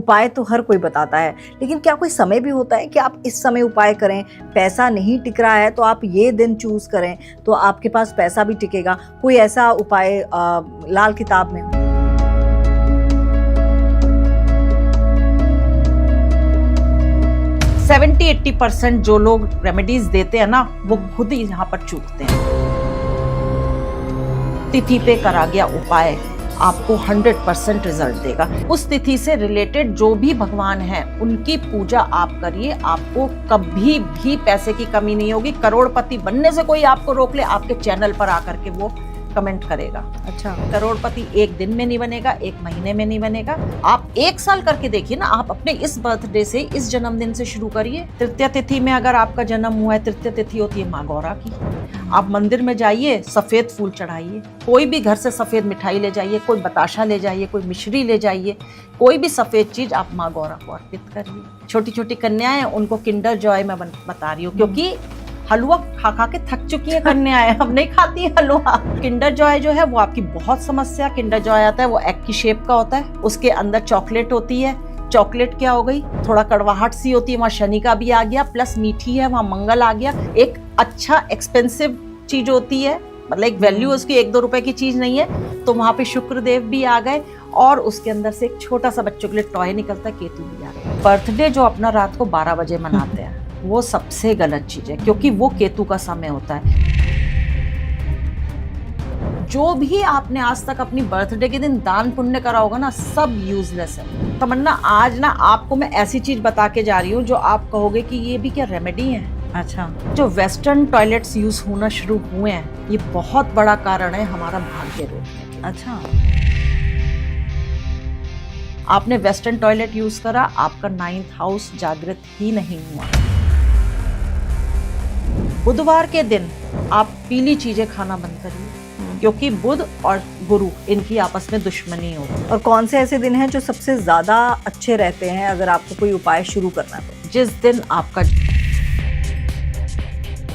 उपाय तो हर कोई बताता है, लेकिन क्या कोई समय भी होता है कि आप इस समय उपाय करें? पैसा नहीं टिक रहा है तो आप ये दिन चूज करें तो आपके पास पैसा भी टिकेगा। कोई ऐसा उपाय लाल किताब में? 70-80% जो लोग रेमेडीज देते हैं ना, वो खुद ही यहाँ पर चूकते हैं। तिथि पे करा गया उपाय आपको 100% रिजल्ट देगा। उस तिथि से रिलेटेड जो भी भगवान हैं उनकी पूजा आप करिए, आपको कभी भी पैसे की कमी नहीं होगी। करोड़पति बनने से कोई आपको रोक ले, आपके चैनल पर आकर के वो कमेंट करेगा। अच्छा, करोड़पति एक दिन में नहीं बनेगा, एक महीने में नहीं बनेगा। आप 1 साल करके देखिए ना। आप अपने इस बर्थडे से, इस जन्मदिन से शुरू करिए। तृतीय तिथि में अगर आपका जन्म हुआ है, तृतीय तिथि होती है माँ गौरा की। आप मंदिर में जाइए, सफेद फूल चढ़ाइए। कोई भी घर से सफेद मिठाई ले जाइए, कोई बताशा ले जाइए, कोई मिश्री ले जाइए, कोई भी सफेद चीज आप माँ गौरा को अर्पित करिए। छोटी छोटी कन्याएं, उनको किंडर जॉय मैं बता रही हूँ, क्योंकि हलवा खा खा के थक चुकी है कन्याएं, अब नहीं खाती है हलवा। किंडर जॉय जो है वो आपकी बहुत समस्या। किंडर जॉय आता है, वो एग की शेप का होता है, उसके अंदर चॉकलेट होती है। चॉकलेट क्या हो गई, थोड़ा कड़वाहट सी होती है, वहाँ शनि का भी आ गया, प्लस मीठी है, वहाँ मंगल आ गया। एक अच्छा एक्सपेंसिव चीज होती है, मतलब एक वैल्यू उसकी 1-2 रुपए की चीज नहीं है, तो वहाँ पे शुक्रदेव भी आ गए और उसके अंदर से एक छोटा सा बच्चों के लिए टॉय निकलता है, केतु भी आ गया। बर्थडे जो अपना रात को 12 बजे मनाते हैं वो सबसे गलत चीज है, क्योंकि वो केतु का समय होता है। जो भी आपने आज तक अपनी बर्थडे के दिन दान पुण्य करा होगा ना, सब यूजलेस है। तमन्ना, आज ना आपको मैं ऐसी चीज बता के जा रही हूँ जो आप कहोगे कि ये भी क्या रेमेडी है। अच्छा, जो वेस्टर्न टॉयलेट्स यूज होना शुरू हुए हैं, ये बहुत बड़ा कारण है हमारा भाग्य रोकने। अच्छा, आपने वेस्टर्न टॉयलेट यूज करा, आपका 9th हाउस जागृत ही नहीं हुआ। बुधवार के दिन आप पीली चीजें खाना बंद करिए, क्योंकि बुध और गुरु इनकी आपस में दुश्मनी होती है। और कौन से ऐसे दिन हैं जो सबसे ज्यादा अच्छे रहते हैं अगर आपको कोई उपाय शुरू करना है? जिस दिन आपका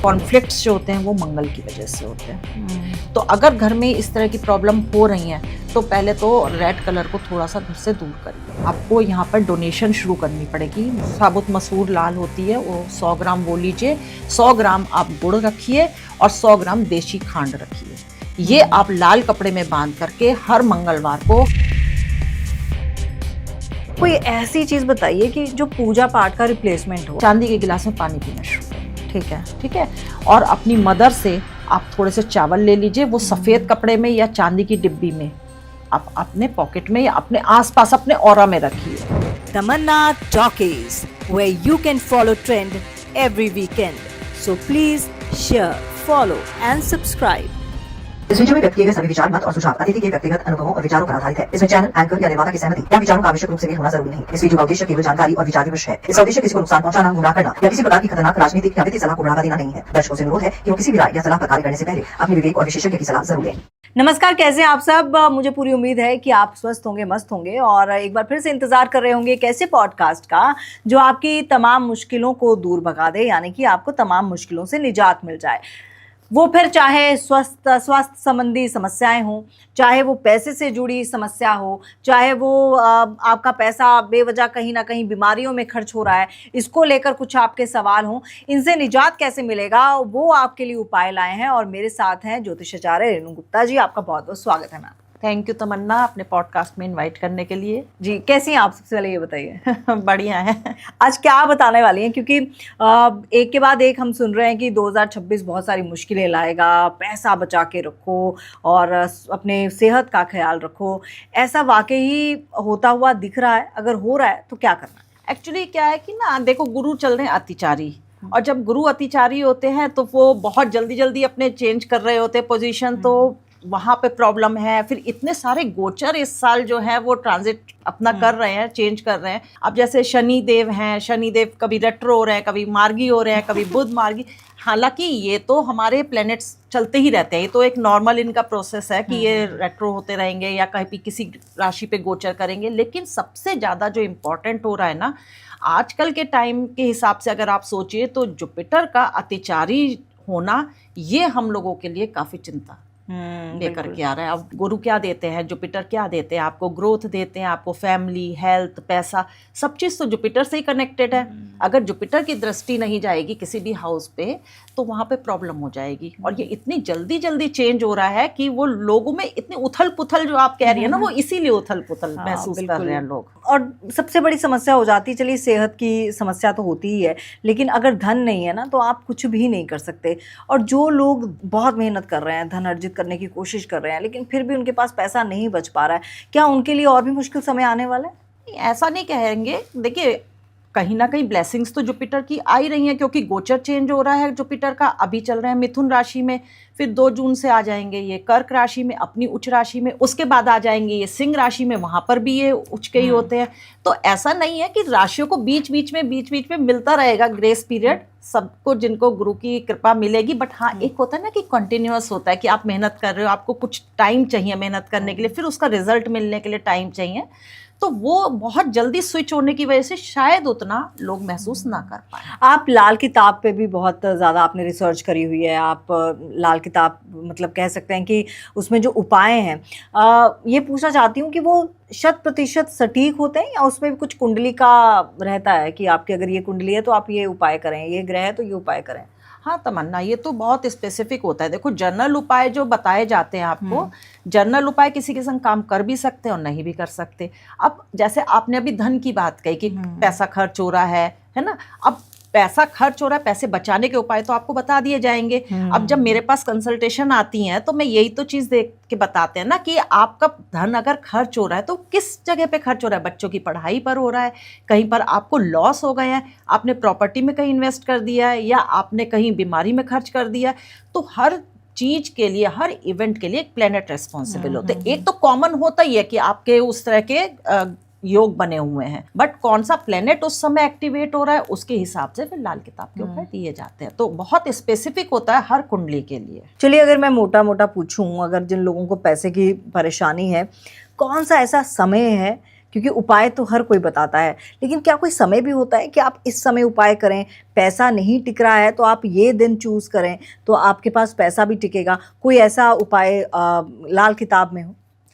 कॉन्फ्लिक्ट्स जो होते हैं वो मंगल की वजह से होते हैं। तो अगर घर में इस तरह की प्रॉब्लम हो रही है तो पहले तो रेड कलर को थोड़ा सा घर से दूर करिए। आपको यहाँ पर डोनेशन शुरू करनी पड़ेगी। साबुत मसूर लाल होती है, वो 100 ग्राम वो लीजिए, 100 ग्राम आप गुड़ रखिए और 100 ग्राम देशी खांड रखिए। ये आप लाल कपड़े में बांध करके हर मंगलवार को। कोई ऐसी चीज बताइए कि जो पूजा पाठ का रिप्लेसमेंट हो। चांदी के गिलास में पानी पीना शुरू करिए। ठीक है। और अपनी मदर से आप थोड़े से चावल ले लीजिए, वो सफेद कपड़े में या चांदी की डिब्बी में आप अपने पॉकेट में या अपने आसपास अपने ऑरा में रखिए। तमन्ना Talkies, where you can follow trend every weekend. So please share, follow and subscribe. इस वीडियो में व्यक्त किए गए सभी विचार, मत और सुझाव अतिथि के व्यक्तिगत अनुभवों और विचारों पर आधारित है। इसमें चैनल, एंकर या निर्माता की सहमति या विचारों का आवश्यक रूप से होना जरूरी नहीं। इस वीडियो का उद्देश्य केवल जानकारी और विचार विमर्श है। इसका उद्देश्य किसी को नुकसान पहुंचाना, गुमराह करना या किसी प्रकार की खतरनाक राजनीतिक या वित्तीय सलाह को बढ़ावा देना नहीं है। दर्शकों से अनुरोध है कि वो किसी भी राय या सलाह पर कार्य करने से पहले अपने विवेक और विशेषज्ञ की सलाह जरूर लें। नमस्कार, कैसे हैं आप सब? मुझे पूरी उम्मीद है कि आप स्वस्थ होंगे, मस्त होंगे और एक बार फिर से इंतजार कर रहे होंगे एक ऐसे पॉडकास्ट का जो आपकी तमाम मुश्किलों को दूर भगा दे, यानी कि आपको तमाम मुश्किलों से निजात मिल जाए। वो फिर चाहे स्वास्थ्य संबंधी समस्याएं हों, चाहे वो पैसे से जुड़ी समस्या हो, चाहे वो आपका पैसा बेवजह कहीं ना कहीं बीमारियों में खर्च हो रहा है, इसको लेकर कुछ आपके सवाल हों, इनसे निजात कैसे मिलेगा वो आपके लिए उपाय लाए हैं। और मेरे साथ हैं ज्योतिषाचार्य रेणु गुप्ता जी। आपका बहुत बहुत स्वागत है मैम। थैंक यू तमन्ना, अपने पॉडकास्ट में इनवाइट करने के लिए। जी, कैसी हैं आप? सबसे पहले ये बताइए। बढ़िया है। आज क्या बताने वाली हैं, क्योंकि एक के बाद एक हम सुन रहे हैं कि 2026 बहुत सारी मुश्किलें लाएगा, पैसा बचा के रखो और अपने सेहत का ख्याल रखो। ऐसा वाकई होता हुआ दिख रहा है? अगर हो रहा है तो क्या करना है? एक्चुअली क्या है कि ना, देखो, गुरु चल रहे हैं अतिचारी, और जब गुरु अतिचारी होते हैं तो वो बहुत जल्दी जल्दी अपने चेंज कर रहे होते हैं पोजीशन, तो वहाँ पे प्रॉब्लम है। फिर इतने सारे गोचर इस साल जो है वो ट्रांजिट अपना कर रहे हैं, चेंज कर रहे हैं। अब जैसे शनि देव हैं, शनि देव कभी रेट्रो हो रहे हैं, कभी मार्गी हो रहे हैं, कभी बुध मार्गी। हालांकि ये तो हमारे प्लैनेट्स चलते ही रहते हैं, ये तो एक नॉर्मल इनका प्रोसेस है कि ये रेट्रो होते रहेंगे या कहीं भी किसी राशि पे गोचर करेंगे। लेकिन सबसे ज़्यादा जो इम्पोर्टेंट हो रहा है ना आजकल के टाइम के हिसाब से, अगर आप सोचिए तो जुपिटर का अतिचारी होना ये हम लोगों के लिए काफ़ी चिंता लेकर के आ रहा है। अब गुरु क्या देते हैं, जुपिटर क्या देते हैं आपको, ग्रोथ देते हैं आपको, फैमिली, हेल्थ, पैसा, सब चीज़ तो जुपिटर से ही कनेक्टेड है। अगर जुपिटर की दृष्टि नहीं जाएगी किसी भी हाउस पे तो वहाँ पे प्रॉब्लम हो जाएगी। और ये इतनी जल्दी जल्दी चेंज हो रहा है कि वो लोगों में इतनी उथल पुथल जो आप कह रही है ना, वो इसीलिए उथल पुथल महसूस कर रहे हैं लोग। और सबसे बड़ी समस्या हो जाती है, चलिए सेहत की समस्या तो होती ही है, लेकिन अगर धन नहीं है ना तो आप कुछ भी नहीं कर सकते। और जो लोग बहुत मेहनत कर रहे हैं, धन अर्जित करने की कोशिश कर रहे हैं, लेकिन फिर भी उनके पास पैसा नहीं बच पा रहा है, क्या उनके लिए और भी मुश्किल समय आने वाला है? ऐसा नहीं कहेंगे, देखिए कहीं ना कहीं ब्लेसिंग्स तो जुपिटर की आ ही रही हैं, क्योंकि गोचर चेंज हो रहा है जुपिटर का। अभी चल रहे हैं मिथुन राशि में, फिर 2 जून से आ जाएंगे ये कर्क राशि में, अपनी उच्च राशि में, उसके बाद आ जाएंगे ये सिंह राशि में, वहाँ पर भी ये उच्च के ही होते हैं। तो ऐसा नहीं है कि राशियों को बीच बीच में मिलता रहेगा ग्रेस पीरियड सबको, जिनको गुरु की कृपा मिलेगी। बट हाँ, एक होता है ना कि कंटिन्यूअस होता है कि आप मेहनत कर रहे हो, आपको कुछ टाइम चाहिए मेहनत करने के लिए, फिर उसका रिजल्ट मिलने के लिए टाइम चाहिए। तो वो बहुत जल्दी स्विच होने की वजह से शायद उतना लोग महसूस ना कर पाए। आप लाल किताब पे भी बहुत ज़्यादा आपने रिसर्च करी हुई है। आप लाल किताब मतलब कह सकते हैं कि उसमें जो उपाय हैं, ये पूछना चाहती हूँ कि वो 100% सटीक होते हैं या उसमें भी कुछ कुंडली का रहता है कि आपकी अगर ये कुंडली है तो आप ये उपाय करें, ये ग्रह है तो ये उपाय करें? हाँ तमन्ना, ये तो बहुत स्पेसिफिक होता है। देखो जनरल उपाय जो बताए जाते हैं आपको, जनरल उपाय किसी के संग काम कर भी सकते हैं और नहीं भी कर सकते। अब जैसे आपने अभी धन की बात कही कि पैसा खर्च हो रहा है ना, अब पैसा खर्च हो रहा है, पैसे बचाने के उपाय तो आपको बता दिए जाएंगे। अब जब मेरे पास कंसल्टेशन आती हैं तो मैं यही तो चीज़ देख के बताते हैं ना कि आपका धन अगर खर्च हो रहा है तो किस जगह पे खर्च हो रहा है। बच्चों की पढ़ाई पर हो रहा है, कहीं पर आपको लॉस हो गया है, आपने प्रॉपर्टी में कहीं इन्वेस्ट कर दिया है, या आपने कहीं बीमारी में खर्च कर दिया है। तो हर चीज के लिए, हर इवेंट के लिए एक प्लेनेट रिस्पॉन्सिबल होते हैं। एक तो कॉमन होता ही है कि आपके उस तरह के योग बने हुए हैं, बट कौन सा प्लेनेट उस समय एक्टिवेट हो रहा है उसके हिसाब से फिर लाल किताब के ऊपर दिए जाते हैं। तो बहुत स्पेसिफिक होता है हर कुंडली के लिए। चलिए अगर मैं मोटा मोटा पूछूं, अगर जिन लोगों को पैसे की परेशानी है, कौन सा ऐसा समय है, क्योंकि उपाय तो हर कोई बताता है, लेकिन क्या कोई समय भी होता है कि आप इस समय उपाय करें, पैसा नहीं टिक रहा है तो आप ये दिन चूज करें तो आपके पास पैसा भी टिकेगा? कोई ऐसा उपाय लाल किताब में हो?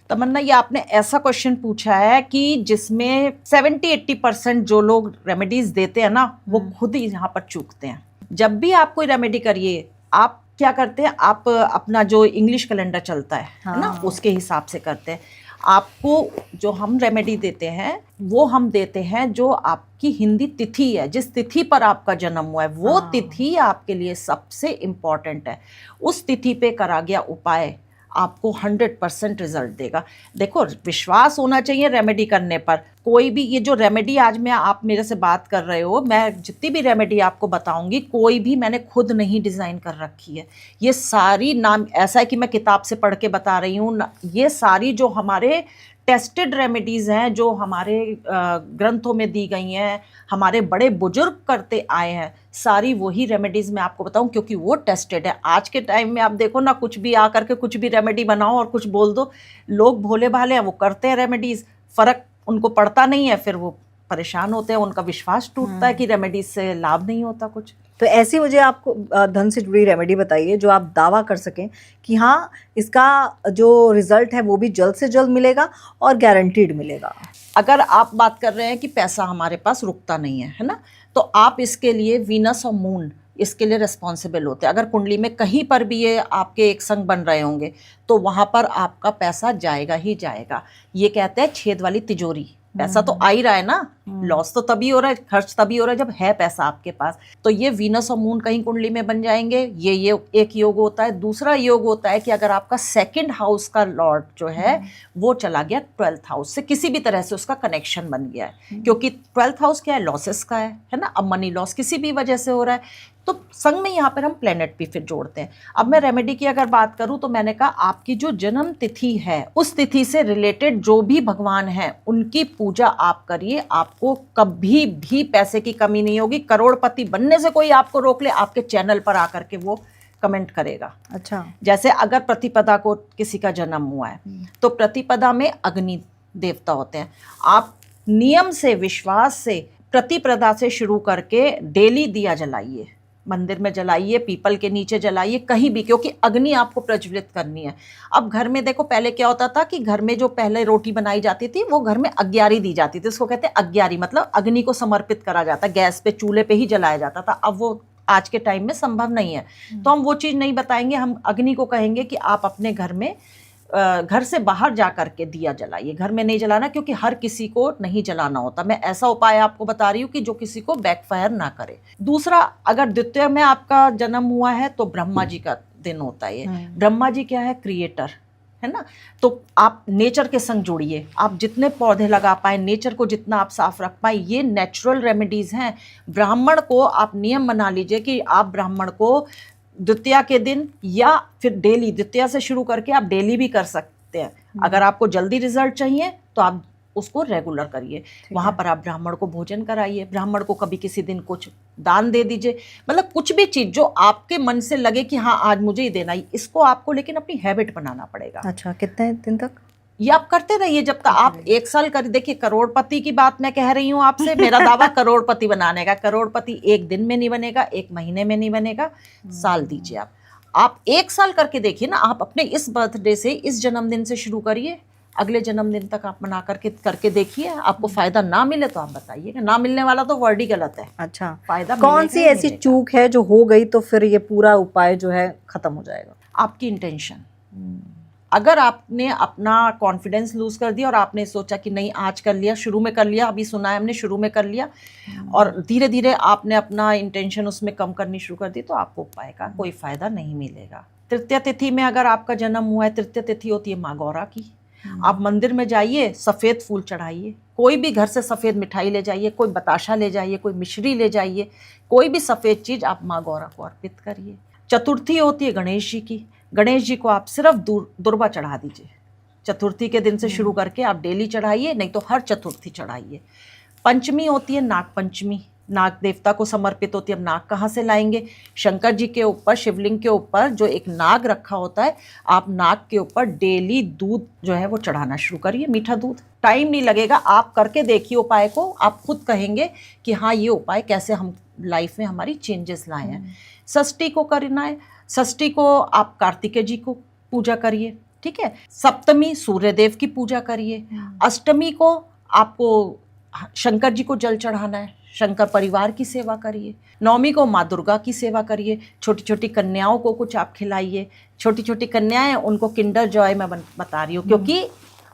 तमन्ना, ये आपने ऐसा क्वेश्चन पूछा है कि जिसमें 70-80% जो लोग रेमेडीज देते हैं ना, वो खुद ही यहाँ पर चूकते हैं। जब भी आप कोई रेमेडी करिए, आप क्या करते हैं, आप अपना जो इंग्लिश कैलेंडर चलता है ना, उसके हिसाब से करते हैं। आपको जो हम रेमेडी देते हैं वो हम देते हैं जो आपकी हिंदी तिथि है, जिस तिथि पर आपका जन्म हुआ है वो तिथि आपके लिए सबसे इम्पॉर्टेंट है। उस तिथि पे करा गया उपाय आपको 100% रिजल्ट देगा। देखो, विश्वास होना चाहिए रेमेडी करने पर। कोई भी ये जो रेमेडी आज मैं आप मेरे से बात कर रहे हो, मैं जितनी भी रेमेडी आपको बताऊंगी कोई भी मैंने खुद नहीं डिज़ाइन कर रखी है। ये सारी नाम ऐसा है कि मैं किताब से पढ़ के बता रही हूँ, ये सारी जो हमारे टेस्टेड रेमेडीज़ हैं, जो हमारे ग्रंथों में दी गई हैं, हमारे बड़े बुजुर्ग करते आए हैं, सारी वही रेमेडीज़ मैं आपको बताऊं क्योंकि वो टेस्टेड है। आज के टाइम में आप देखो ना, कुछ भी आ करके कुछ भी रेमेडी बनाओ और कुछ बोल दो, लोग भोले भाले हैं, वो करते हैं रेमेडीज़, फ़र्क उनको पड़ता नहीं है, फिर वो परेशान होते हैं, उनका विश्वास टूटता है कि रेमेडीज़ से लाभ नहीं होता कुछ। तो ऐसी मुझे आपको धन से जुड़ी रेमेडी बताइए जो आप दावा कर सकें कि हाँ, इसका जो रिजल्ट है वो भी जल्द से जल्द मिलेगा और गारंटीड मिलेगा। अगर आप बात कर रहे हैं कि पैसा हमारे पास रुकता नहीं है ना, तो आप इसके लिए वीनस और मून इसके लिए रिस्पॉन्सिबल होते हैं। अगर कुंडली में कहीं पर भी ये आपके एक संग बन रहे होंगे तो वहाँ पर आपका पैसा जाएगा ही जाएगा। ये कहते हैं छेद वाली तिजोरी, पैसा तो आ ही रहा है ना, लॉस तो तभी हो रहा है, खर्च तभी हो रहा है जब है पैसा आपके पास। तो ये वीनस और मून कहीं कुंडली में बन जाएंगे, ये एक योग होता है। दूसरा योग होता है कि अगर आपका 2nd हाउस का लॉर्ड जो है वो चला गया 12th हाउस से, किसी भी तरह से उसका कनेक्शन बन गया है, क्योंकि 12th हाउस क्या है, लॉसेस का है ना। अब मनी लॉस किसी भी वजह से हो रहा है तो संग में यहाँ पर हम प्लेनेट भी फिर जोड़ते हैं। अब मैं रेमेडी की अगर बात करूँ तो मैंने कहा आपकी जो जन्म तिथि है उस तिथि से रिलेटेड जो भी भगवान हैं उनकी पूजा आप करिए, आपको कभी भी पैसे की कमी नहीं होगी। करोड़पति बनने से कोई आपको रोक ले, आपके चैनल पर आकर के वो कमेंट करेगा। अच्छा, जैसे अगर प्रतिपदा को किसी का जन्म हुआ है तो प्रतिपदा में अग्नि देवता होते हैं। आप नियम से, विश्वास से प्रतिपदा से शुरू करके डेली दिया जलाइए, मंदिर में जलाइए, पीपल के नीचे जलाइए, कहीं भी, क्योंकि अग्नि आपको प्रज्वलित करनी है। अब घर में देखो पहले क्या होता था कि घर में जो पहले रोटी बनाई जाती थी वो घर में अग्यारी दी जाती थी, उसको कहते हैं अग्यारी, मतलब अग्नि को समर्पित करा जाता, गैस पे चूल्हे पे ही जलाया जाता था। अब वो आज के टाइम में संभव नहीं है, तो हम वो चीज़ नहीं बताएंगे। हम अग्नि को कहेंगे कि आप अपने घर में घर से बाहर जा करके दिया जलाइए, घर में नहीं जलाना, क्योंकि हर किसी को नहीं जलाना होता। मैं ऐसा उपाय आपको बता रही हूँ कि जो किसी को बैकफायर ना करे। दूसरा, अगर द्वितीय में आपका जन्म हुआ है तो ब्रह्मा जी का दिन होता है ये। ब्रह्मा जी क्या है? क्रिएटर है ना। तो आप नेचर के संग जुड़िए, आप जितने पौधे लगा पाए, नेचर को जितना आप साफ रख पाए, ये नेचुरल रेमेडीज हैं। ब्राह्मण को आप नियम बना लीजिए कि आप ब्राह्मण को द्वितीया के दिन या फिर डेली, द्वितीया से शुरू करके आप डेली भी कर सकते हैं। अगर आपको जल्दी रिजल्ट चाहिए तो आप उसको रेगुलर करिए। वहां पर आप ब्राह्मण को भोजन कराइए, ब्राह्मण को कभी किसी दिन कुछ दान दे दीजिए, मतलब कुछ भी चीज जो आपके मन से लगे कि हाँ आज मुझे ही देना ही, इसको आपको लेकिन अपनी हैबिट बनाना पड़ेगा। अच्छा, कितने दिन तक? ये आप करते रहिए जब तक आप 1 साल कर। देखिए, करोड़पति की बात मैं कह रही हूँ आपसे, मेरा दावा करोड़पति बनाने का। करोड़पति 1 दिन में नहीं बनेगा, 1 महीने में नहीं बनेगा, साल दीजिए आप 1 साल करके देखिए ना। आप अपने इस बर्थडे से, इस जन्मदिन से शुरू करिए, अगले जन्मदिन तक आप मना करके देखिए। आपको फायदा ना मिले तो आप बताइएगा, ना मिलने वाला तो वर्ड ही गलत है। अच्छा, फायदा कौन सी ऐसी चूक है जो हो गई तो फिर ये पूरा उपाय जो है खत्म हो जाएगा? आपकी इंटेंशन। अगर आपने अपना कॉन्फिडेंस लूज कर दिया और आपने सोचा कि नहीं आज कर लिया, शुरू में कर लिया, अभी सुना है हमने, शुरू में कर लिया, और धीरे धीरे आपने अपना इंटेंशन उसमें कम करनी शुरू कर दी, तो आपको उपाय का कोई फायदा नहीं मिलेगा। तृतीय तिथि में अगर आपका जन्म हुआ है, तृतीय तिथि होती है माँ गौरा की। आप मंदिर में जाइए, सफ़ेद फूल चढ़ाइए, कोई भी घर से सफ़ेद मिठाई ले जाइए, कोई बताशा ले जाइए, कोई मिश्री ले जाइए, कोई भी सफ़ेद चीज़ आप माँ गौरा को अर्पित करिए। चतुर्थी होती है गणेश जी की। गणेश जी को आप सिर्फ दुर्वा चढ़ा दीजिए। चतुर्थी के दिन से शुरू करके आप डेली चढ़ाइए, नहीं तो हर चतुर्थी चढ़ाइए। पंचमी होती है नाग पंचमी, नाग देवता को समर्पित होती है। अब नाग कहाँ से लाएंगे? शंकर जी के ऊपर, शिवलिंग के ऊपर जो एक नाग रखा होता है, आप नाग के ऊपर डेली दूध जो है वो चढ़ाना शुरू करिए, मीठा दूध। टाइम नहीं लगेगा, आप करके देखिए उपाय को, आप खुद कहेंगे कि हाँ ये उपाय कैसे हम लाइफ में हमारी चेंजेस लाए हैं। षष्ठी को करना है, षष्ठी को आप कार्तिकेय जी को पूजा करिए, ठीक है। सप्तमी सूर्यदेव की पूजा करिए। अष्टमी को आपको शंकर जी को जल चढ़ाना है, शंकर परिवार की सेवा करिए। नवमी को माँ दुर्गा की सेवा करिए। छोटी छोटी कन्याओं को कुछ आप खिलाइए। छोटी छोटी कन्याएं, उनको किंडर जॉय मैं बता रही हूँ, क्योंकि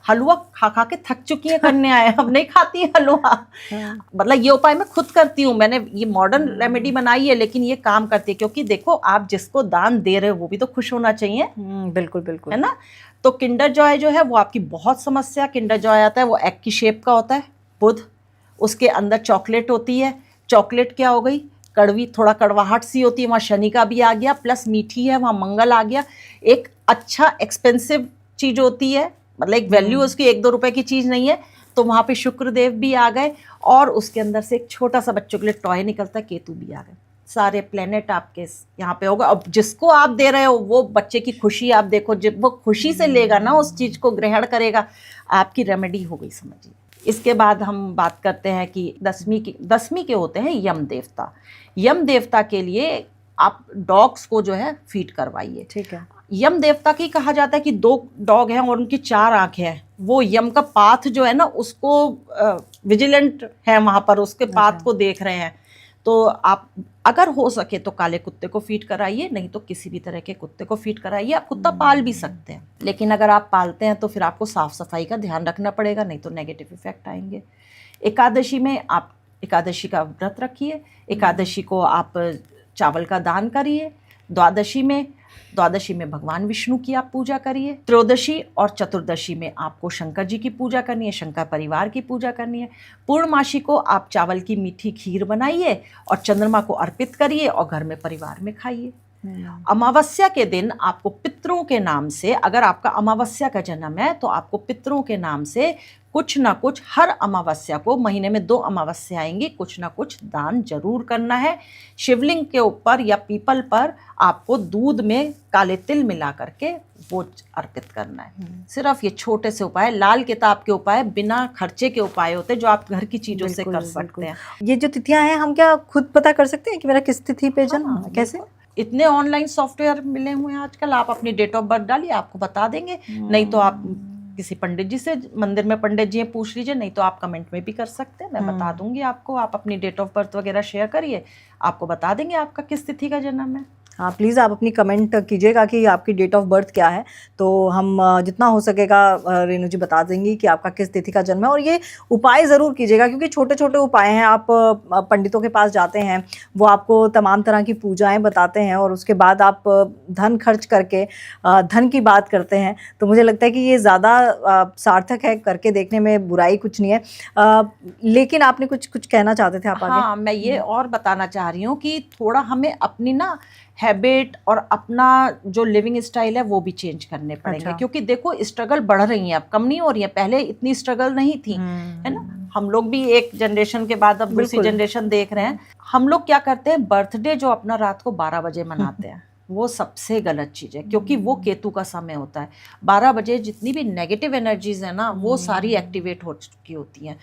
हलवा खा खा के थक चुकी है कन्याएं, अब नहीं खाती है हलवा। मतलब ये उपाय मैं खुद करती हूँ, मैंने ये मॉडर्न रेमेडी बनाई है, लेकिन ये काम करती है, क्योंकि देखो आप जिसको दान दे रहे हो वो भी तो खुश होना चाहिए। बिल्कुल बिल्कुल, है ना। तो किंडर जॉय जो है वो आपकी बहुत समस्या। किंडर जॉय आता है, वो एग की शेप का होता है, बुध, उसके अंदर चॉकलेट होती है। चॉकलेट क्या हो गई? कड़वी, थोड़ा कड़वाहट सी होती है, वहाँ शनि का भी आ गया, प्लस मीठी है, वहाँ मंगल आ गया। एक अच्छा एक्सपेंसिव चीज़ होती है, मतलब एक वैल्यू उसकी 1-2 रुपए की चीज़ नहीं है, तो वहाँ पे शुक्रदेव भी आ गए, और उसके अंदर से एक छोटा सा बच्चों के लिए टॉय निकलता है, केतु भी आ गए। सारे प्लेनेट आपके यहाँ पे होगा। अब जिसको आप दे रहे हो वो बच्चे की खुशी आप देखो, जब वो खुशी से लेगा ना, उस चीज़ को ग्रहण करेगा, आपकी रेमेडी हो गई, समझिए। इसके बाद हम बात करते हैं कि दसवीं के होते हैं यम देवता। यम देवता के लिए आप डॉग्स को जो है फीड करवाइए, ठीक है। यम देवता की कहा जाता है कि 2 डॉग हैं और उनकी 4 आंखें हैं। वो यम का पाथ जो है ना, उसको विजिलेंट है वहाँ पर, उसके पाथ को देख रहे हैं। तो आप अगर हो सके तो काले कुत्ते को फीड कराइए, नहीं तो किसी भी तरह के कुत्ते को फीड कराइए। आप कुत्ता पाल भी सकते हैं, लेकिन अगर आप पालते हैं तो फिर आपको साफ सफाई का ध्यान रखना पड़ेगा, नहीं तो नेगेटिव इफेक्ट आएंगे। एकादशी में आप एकादशी का व्रत रखिए। एकादशी को आप चावल का दान करिए। द्वादशी में भगवान विष्णु की आप पूजा करिए। त्रयोदशी और चतुर्दशी में आपको शंकर जी की पूजा करनी है, शंकर परिवार की पूजा करनी है। पूर्णमासी को आप चावल की मीठी खीर बनाइए और चंद्रमा को अर्पित करिए और घर में परिवार में खाइए। अमावस्या के दिन आपको पितरों के नाम से, अगर आपका अमावस्या का जन्म है तो आपको पितरों के नाम से कुछ ना कुछ हर अमावस्या को, महीने में 2 अमावस्या आएंगी, कुछ ना कुछ दान जरूर करना है। शिवलिंग के ऊपर या पीपल पर आपको दूध में काले तिल मिला करके वो अर्पित करना है। सिर्फ ये छोटे से उपाय, लाल किताब के उपाय बिना खर्चे के उपाय होते हैं जो आप घर की चीजों से कर सकते हैं। ये जो तिथियां हैं हम क्या खुद पता कर सकते हैं कि मेरा किस तिथि पे जन्म है? कैसे? इतने ऑनलाइन सॉफ्टवेयर मिले हुए हैं आजकल, आप अपनी डेट ऑफ बर्थ डालिए, आपको बता देंगे। नहीं तो आप किसी पंडित जी से, मंदिर में पंडित जी हैं, पूछ लीजिए, नहीं तो आप कमेंट में भी कर सकते हैं, मैं बता दूंगी आपको। आप अपनी डेट ऑफ बर्थ वगैरह शेयर करिए, आपको बता देंगे आपका किस तिथि का जन्म है। हाँ प्लीज़ आप अपनी कमेंट कीजिएगा कि आपकी डेट ऑफ बर्थ क्या है, तो हम जितना हो सकेगा रेणु जी बता देंगी कि आपका किस तिथि का जन्म है। और ये उपाय ज़रूर कीजिएगा क्योंकि छोटे छोटे उपाय हैं। आप पंडितों के पास जाते हैं, वो आपको तमाम तरह की पूजाएं बताते हैं और उसके बाद आप धन खर्च करके धन की बात करते हैं, तो मुझे लगता है कि ये ज़्यादा सार्थक है, करके देखने में बुराई कुछ नहीं है। लेकिन आपने कुछ कहना चाहते थे आप आगे? हाँ, मैं ये और बताना चाह रही हूँ कि थोड़ा हमें अपनी ना हैबिट और अपना जो लिविंग स्टाइल है वो भी चेंज करने पड़ेंगे। अच्छा। क्योंकि देखो स्ट्रगल बढ़ रही है, अब कम नहीं हो रही है, पहले इतनी स्ट्रगल नहीं थी, है ना। हम लोग भी एक जनरेशन के बाद अब दूसरी जनरेशन देख रहे हैं। हम लोग क्या करते हैं, बर्थडे जो अपना रात को 12 बजे मनाते हैं, वो सबसे गलत चीज़ है क्योंकि वो केतु का समय होता है। 12 बजे जितनी भी नेगेटिव एनर्जीज है ना, वो सारी एक्टिवेट हो चुकी होती हैं।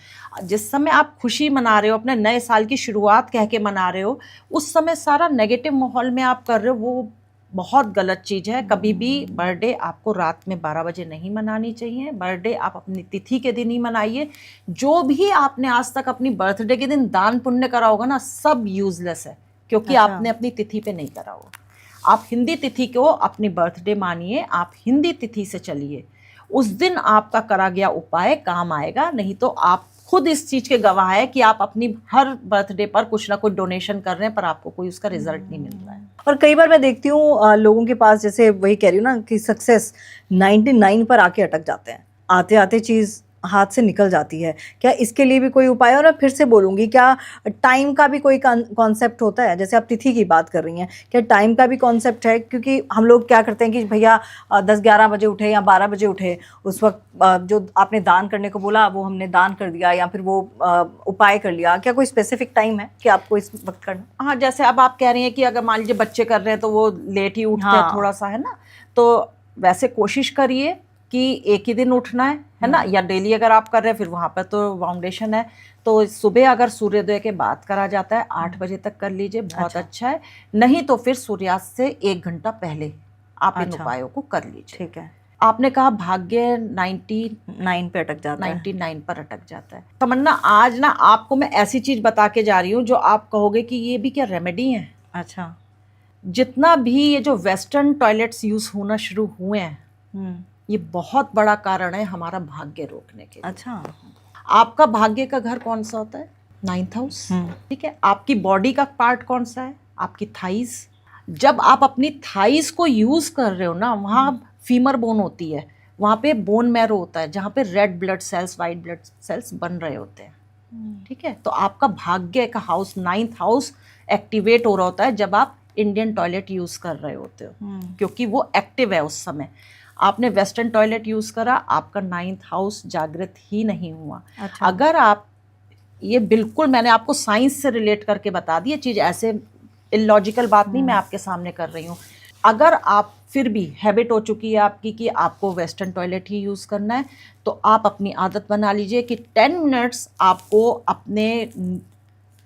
जिस समय आप खुशी मना रहे हो, अपने नए साल की शुरुआत कह के मना रहे हो, उस समय सारा नेगेटिव माहौल में आप कर रहे हो, वो बहुत गलत चीज़ है। कभी भी बर्थडे आपको रात में 12 बजे नहीं मनानी चाहिए। बर्थडे आप अपनी तिथि के दिन ही मनाइए। जो भी आपने आज तक अपनी बर्थडे के दिन दान पुण्य करा होगा ना, सब यूजलेस है क्योंकि आपने अपनी तिथि पे नहीं करा होगा। आप हिंदी तिथि को अपनी बर्थडे मानिए, आप हिंदी तिथि से चलिए, उस दिन आपका करा गया उपाय काम आएगा। नहीं तो आप खुद इस चीज़ के गवाह है कि आप अपनी हर बर्थडे पर कुछ ना कुछ डोनेशन कर रहे हैं पर आपको कोई उसका रिजल्ट नहीं मिल रहा है। और कई बार मैं देखती हूँ लोगों के पास, जैसे वही कह रही हूँ ना कि सक्सेस 99 पर आके अटक जाते हैं, आते आते चीज़ हाथ से निकल जाती है। क्या इसके लिए भी कोई उपाय? और मैं फिर से बोलूँगी, क्या टाइम का भी कोई कॉन्सेप्ट होता है? जैसे आप तिथि की बात कर रही हैं, क्या टाइम का भी कॉन्सेप्ट है? क्योंकि हम लोग क्या करते हैं कि भैया 10-11 बजे उठे या 12 बजे उठे, उस वक्त जो आपने दान करने को बोला वो हमने दान कर दिया या फिर वो उपाय कर लिया। क्या कोई स्पेसिफिक टाइम है कि आपको इस वक्त करना? हाँ, जैसे अब आप कह रही हैं कि अगर मान लीजिए बच्चे कर रहे हैं तो वो लेट ही उठते हैं थोड़ा सा, है ना। तो वैसे कोशिश करिए कि एक ही दिन उठना है ना, या डेली अगर आप कर रहे हैं फिर वहाँ पर तो फाउंडेशन है, तो सुबह अगर सूर्योदय के बाद करा जाता है 8 बजे तक कर लीजिए, बहुत अच्छा है। नहीं तो फिर सूर्यास्त से 1 घंटा पहले आप इन उपायों को कर लीजिए। ठीक है। आपने कहा भाग्य 99 पे अटक जाता है, 99 पर अटक जाता है। तमन्ना, आज ना आपको मैं ऐसी चीज बता के जा रही हूँ जो आप कहोगे कि ये भी क्या रेमेडी है। अच्छा। जितना भी ये जो वेस्टर्न टॉयलेट्स यूज होना शुरू हुए हैं, ये बहुत बड़ा कारण है हमारा भाग्य रोकने के लिए। अच्छा। आपका भाग्य का घर कौन सा होता है? 9th house. ठीक है। आपकी बॉडी का पार्ट कौन सा है? आपकी थाइज। जब आप अपनी थाइज को यूज कर रहे हो ना, वहाँ फीमर बोन होती है, वहाँ पे बोन मैरो होता है जहाँ पे red blood cells, white blood cells बन रहे होते हैं। ठीक है। तो आपका भाग्य का हाउस 9th हाउस एक्टिवेट हो रहा होता है जब आप इंडियन टॉयलेट यूज कर रहे होते हो, क्योंकि वो एक्टिव है उस समय। आपने वेस्टर्न टॉयलेट यूज करा, आपका 9th हाउस जागृत ही नहीं हुआ। अच्छा। अगर आप ये बिल्कुल मैंने आपको साइंस से रिलेट करके बता दी, ये चीज ऐसे इलॉजिकल बात नहीं मैं आपके सामने कर रही हूँ। अगर आप फिर भी हैबिट हो चुकी है आपकी कि आपको वेस्टर्न टॉयलेट ही यूज करना है, तो आप अपनी आदत बना लीजिए कि 10 मिनट्स आपको अपने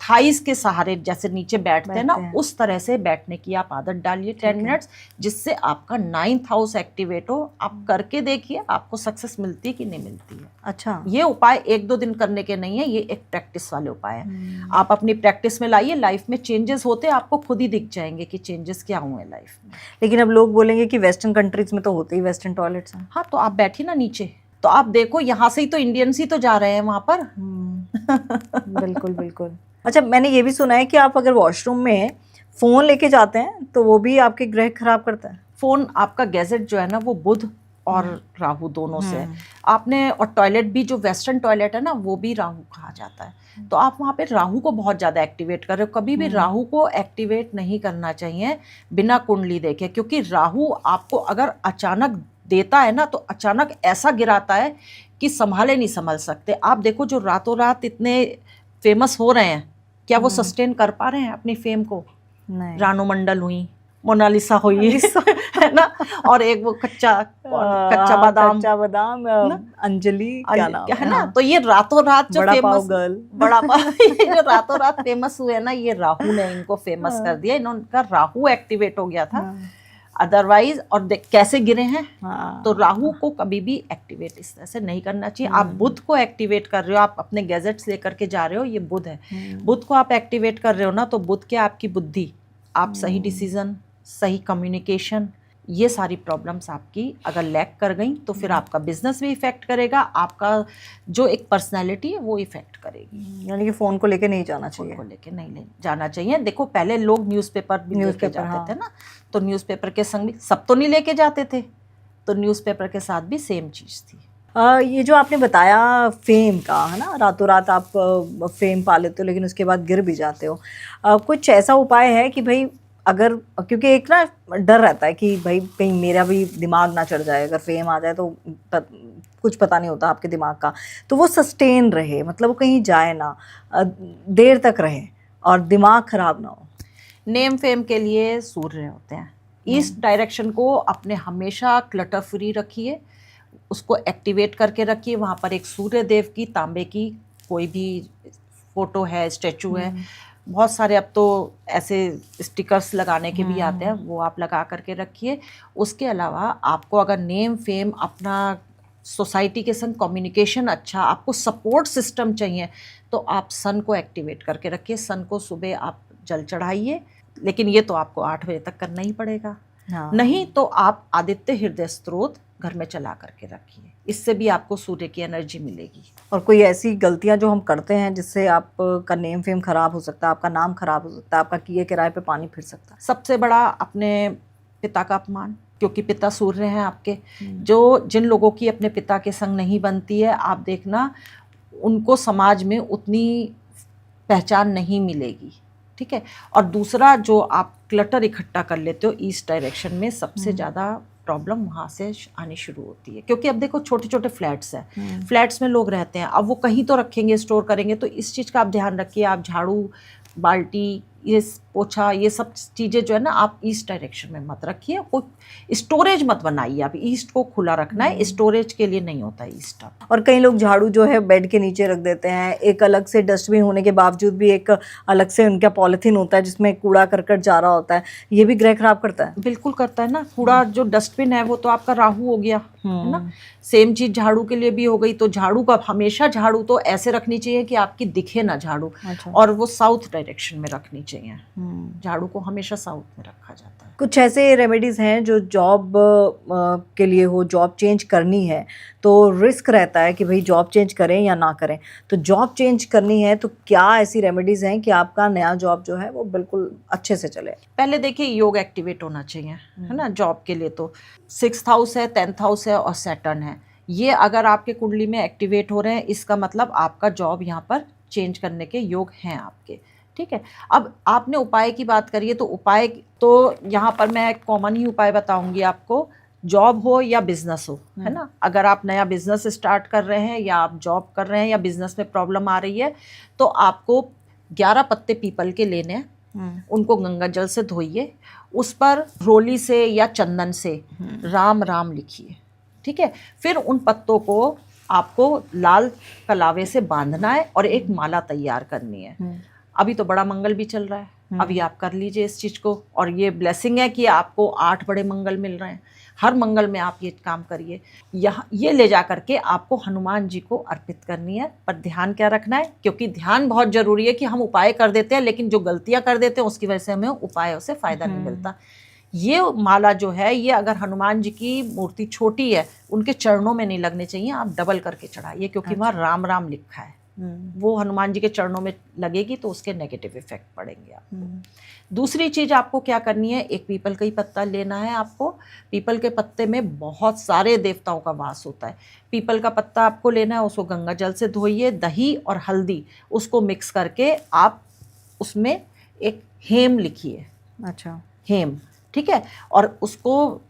थाइस के सहारे जैसे नीचे बैठते हैं ना, उस तरह से बैठने की आप आदत डालिए 10 मिनट्स, जिससे आपका 9th हाउस एक्टिवेट हो। आप करके देखिए आपको सक्सेस मिलती है कि नहीं मिलती है। अच्छा। ये उपाय 1-2 दिन करने के नहीं है, ये एक प्रैक्टिस वाले उपाय है। आप अपनी प्रैक्टिस में लाइए, लाइफ में चेंजेस होते हैं, आपको खुद ही दिख जाएंगे कि चेंजेस क्या हुए लाइफ में। लेकिन अब लोग बोलेंगे कि वेस्टर्न कंट्रीज में तो होते ही वेस्टर्न टॉयलेट्स हैं। हाँ, तो आप बैठिए ना नीचे, तो आप देखो यहाँ से ही तो इंडियंस ही तो जा रहे हैं वहाँ पर। बिल्कुल बिल्कुल। अच्छा, मैंने ये भी सुना है कि आप अगर वॉशरूम में फ़ोन लेके जाते हैं तो वो भी आपके ग्रह खराब करता है। फ़ोन आपका गैजेट जो है ना, वो बुध और राहु दोनों से है। आपने, और टॉयलेट भी जो वेस्टर्न टॉयलेट है ना, वो भी राहु कहा जाता है। तो आप वहाँ पे राहु को बहुत ज़्यादा एक्टिवेट कर रहे हो। कभी भी राहु को एक्टिवेट नहीं करना चाहिए बिना कुंडली देखे, क्योंकि राहु आपको अगर अचानक देता है ना तो अचानक ऐसा गिराता है कि संभाले नहीं संभल सकते। आप देखो जो रातों रात इतने फेमस हो रहे हैं, क्या वो सस्टेन कर पा रहे हैं अपनी फेम को? नहीं। रानू मंडल हुई, मोनालिसा हुई है ना, और एक वो कच्चा बादाम, अंजलि क्या नाम है ना। तो ये रातों रात जो बड़ा पाव फेमस, गर्ल। बड़ा पाव ये जो रातों रात फेमस हुए ना, ये राहु ने इनको फेमस कर दिया। इनका राहु एक्टिवेट हो गया था, अदरवाइज। और कैसे गिरे हैं, तो राहु को कभी भी एक्टिवेट इस तरह से नहीं करना चाहिए। आप बुध को एक्टिवेट कर रहे हो, आप अपने गैजेट्स लेकर के जा रहे हो, ये बुध है, बुध को आप एक्टिवेट कर रहे हो ना, तो बुध क्या, आपकी बुद्धि, आप सही डिसीजन, सही कम्युनिकेशन, ये सारी प्रॉब्लम्स आपकी अगर लैक कर गई तो फिर आपका बिजनेस भी इफेक्ट करेगा, आपका जो एक पर्सनैलिटी है वो इफेक्ट करेगी। यानी कि फोन को लेके नहीं जाना चाहिए, फोन को लेके नहीं जाना चाहिए। देखो पहले लोग न्यूज़पेपर भी लेके जाते थे ना, तो न्यूज़पेपर के संग भी सब तो नहीं लेके जाते थे, तो न्यूज़पेपर के साथ भी सेम चीज़ थी। ये जो आपने बताया फेम का, है ना, रातों रात आप फेम पा लेते हो लेकिन उसके बाद गिर भी जाते हो, कुछ ऐसा उपाय है कि भाई अगर, क्योंकि एक ना डर रहता है कि भाई कहीं मेरा भी दिमाग ना चढ़ जाए, अगर फेम आ जाए तो कुछ पता नहीं होता आपके दिमाग का, तो वो सस्टेन रहे, मतलब वो कहीं जाए ना, देर तक रहे और दिमाग खराब ना हो। नेम फेम के लिए सूर्य होते हैं, ईस्ट डायरेक्शन को अपने हमेशा क्लटर फ्री रखिए, उसको एक्टिवेट करके रखिए। वहाँ पर एक सूर्य देव की तांबे की कोई भी फोटो है, स्टैचू है, बहुत सारे अब तो ऐसे स्टिकर्स लगाने के भी आते हैं, वो आप लगा करके रखिए। उसके अलावा आपको अगर नेम फेम, अपना सोसाइटी के संग कम्युनिकेशन अच्छा, आपको सपोर्ट सिस्टम चाहिए, तो आप सन को एक्टिवेट करके रखिए। सन को सुबह आप जल चढ़ाइए, लेकिन ये तो आपको 8 बजे तक करना ही पड़ेगा। नहीं तो आप आदित्य हृदय स्त्रोत घर में चला करके रखिए, इससे भी आपको सूर्य की एनर्जी मिलेगी। और कोई ऐसी गलतियां जो हम करते हैं जिससे आपका नेम फेम खराब हो सकता है, आपका नाम खराब हो सकता है, आपका किए किराए पे पानी फिर सकता है? सबसे बड़ा अपने पिता का अपमान, क्योंकि पिता सूर्य हैं आपके। जो जिन लोगों की अपने पिता के संग नहीं बनती है, आप देखना उनको समाज में उतनी पहचान नहीं मिलेगी, ठीक है। और दूसरा, जो आप क्लटर इकट्ठा कर लेते हो ईस्ट डायरेक्शन में, सबसे ज़्यादा प्रॉब्लम वहाँ से आनी शुरू होती है। क्योंकि अब देखो छोटे छोटे फ्लैट्स हैं, फ्लैट्स में लोग रहते हैं, अब वो कहीं तो रखेंगे, स्टोर करेंगे, तो इस चीज़ का आप ध्यान रखिए। आप झाड़ू, बाल्टी, ये पोछा, ये सब चीज़ें जो है ना, आप ईस्ट डायरेक्शन में मत रखिए। कोई स्टोरेज मत बनाइए, आप ईस्ट को खुला रखना है, स्टोरेज के लिए नहीं होता ईस्ट। और कई लोग झाड़ू जो है बेड के नीचे रख देते हैं, एक अलग से डस्टबिन होने के बावजूद भी एक अलग से उनका पॉलिथीन होता है जिसमें कूड़ा करकट जा रहा होता है, ये भी ग्रह खराब करता है। बिल्कुल करता है ना। कूड़ा जो डस्टबिन है वो तो आपका राहु हो गया, है ना। सेम चीज झाड़ू के लिए भी हो गई। तो झाड़ू का हमेशा, झाड़ू तो ऐसे रखनी चाहिए कि आपकी दिखे ना झाड़ू, और वो साउथ डायरेक्शन में रखनी चाहिए। झाड़ू को हमेशा साउथ में रखा जाता है। कुछ ऐसे रेमेडीज हैं जो जॉब के लिए हो, जॉब चेंज करनी है तो रिस्क रहता है कि भाई जॉब चेंज करें या ना करें, तो जॉब चेंज करनी है तो क्या ऐसी रेमेडीज हैं कि आपका नया जॉब जो है वो बिल्कुल अच्छे से चले? पहले देखिए, योग एक्टिवेट होना चाहिए, है ना। जॉब के लिए तो 6th हाउस है, 10th हाउस है और सैटर्न है, ये अगर आपके कुंडली में एक्टिवेट हो रहे हैं, इसका मतलब आपका जॉब यहाँ पर चेंज करने के योग हैं आपके, ठीक है। अब आपने उपाय की बात करी है, तो उपाय तो यहाँ पर मैं कॉमन ही उपाय बताऊंगी आपको, जॉब हो या बिजनेस हो, है ना। अगर आप नया बिजनेस स्टार्ट कर रहे हैं या आप जॉब कर रहे हैं या बिजनेस में प्रॉब्लम आ रही है, तो आपको 11 पत्ते पीपल के लेने हैं, उनको गंगा जल से धोइए, उस पर रोली से या चंदन से राम राम लिखिए, ठीक है। फिर उन पत्तों को आपको लाल कलावे से बांधना है और एक माला तैयार करनी है। अभी तो बड़ा मंगल भी चल रहा है, अभी आप कर लीजिए इस चीज़ को, और ये ब्लेसिंग है कि आपको 8 बड़े मंगल मिल रहे हैं। हर मंगल में आप ये काम करिए। यहाँ ये ले जा करके आपको हनुमान जी को अर्पित करनी है। पर ध्यान क्या रखना है, क्योंकि ध्यान बहुत ज़रूरी है कि हम उपाय कर देते हैं, लेकिन जो गलतियाँ कर देते हैं उसकी वजह से हमें उपायों से फ़ायदा नहीं मिलता। ये माला जो है, ये अगर हनुमान जी की मूर्ति छोटी है, उनके चरणों में नहीं लगने चाहिए, आप डबल करके चढ़ाइए, क्योंकि वहाँ राम राम लिखा है। वो हनुमान जी के चरणों में लगेगी तो उसके नेगेटिव इफेक्ट पड़ेंगे आपको। दूसरी चीज़ आपको क्या करनी है, एक पीपल का ही पत्ता लेना है आपको। पीपल के पत्ते में बहुत सारे देवताओं का वास होता है। पीपल का पत्ता आपको लेना है, उसको गंगा जल से धोइए, दही और हल्दी उसको मिक्स करके आप उसमें एक हेम लिखिए। अच्छा, हेम, ठीक है। और उसको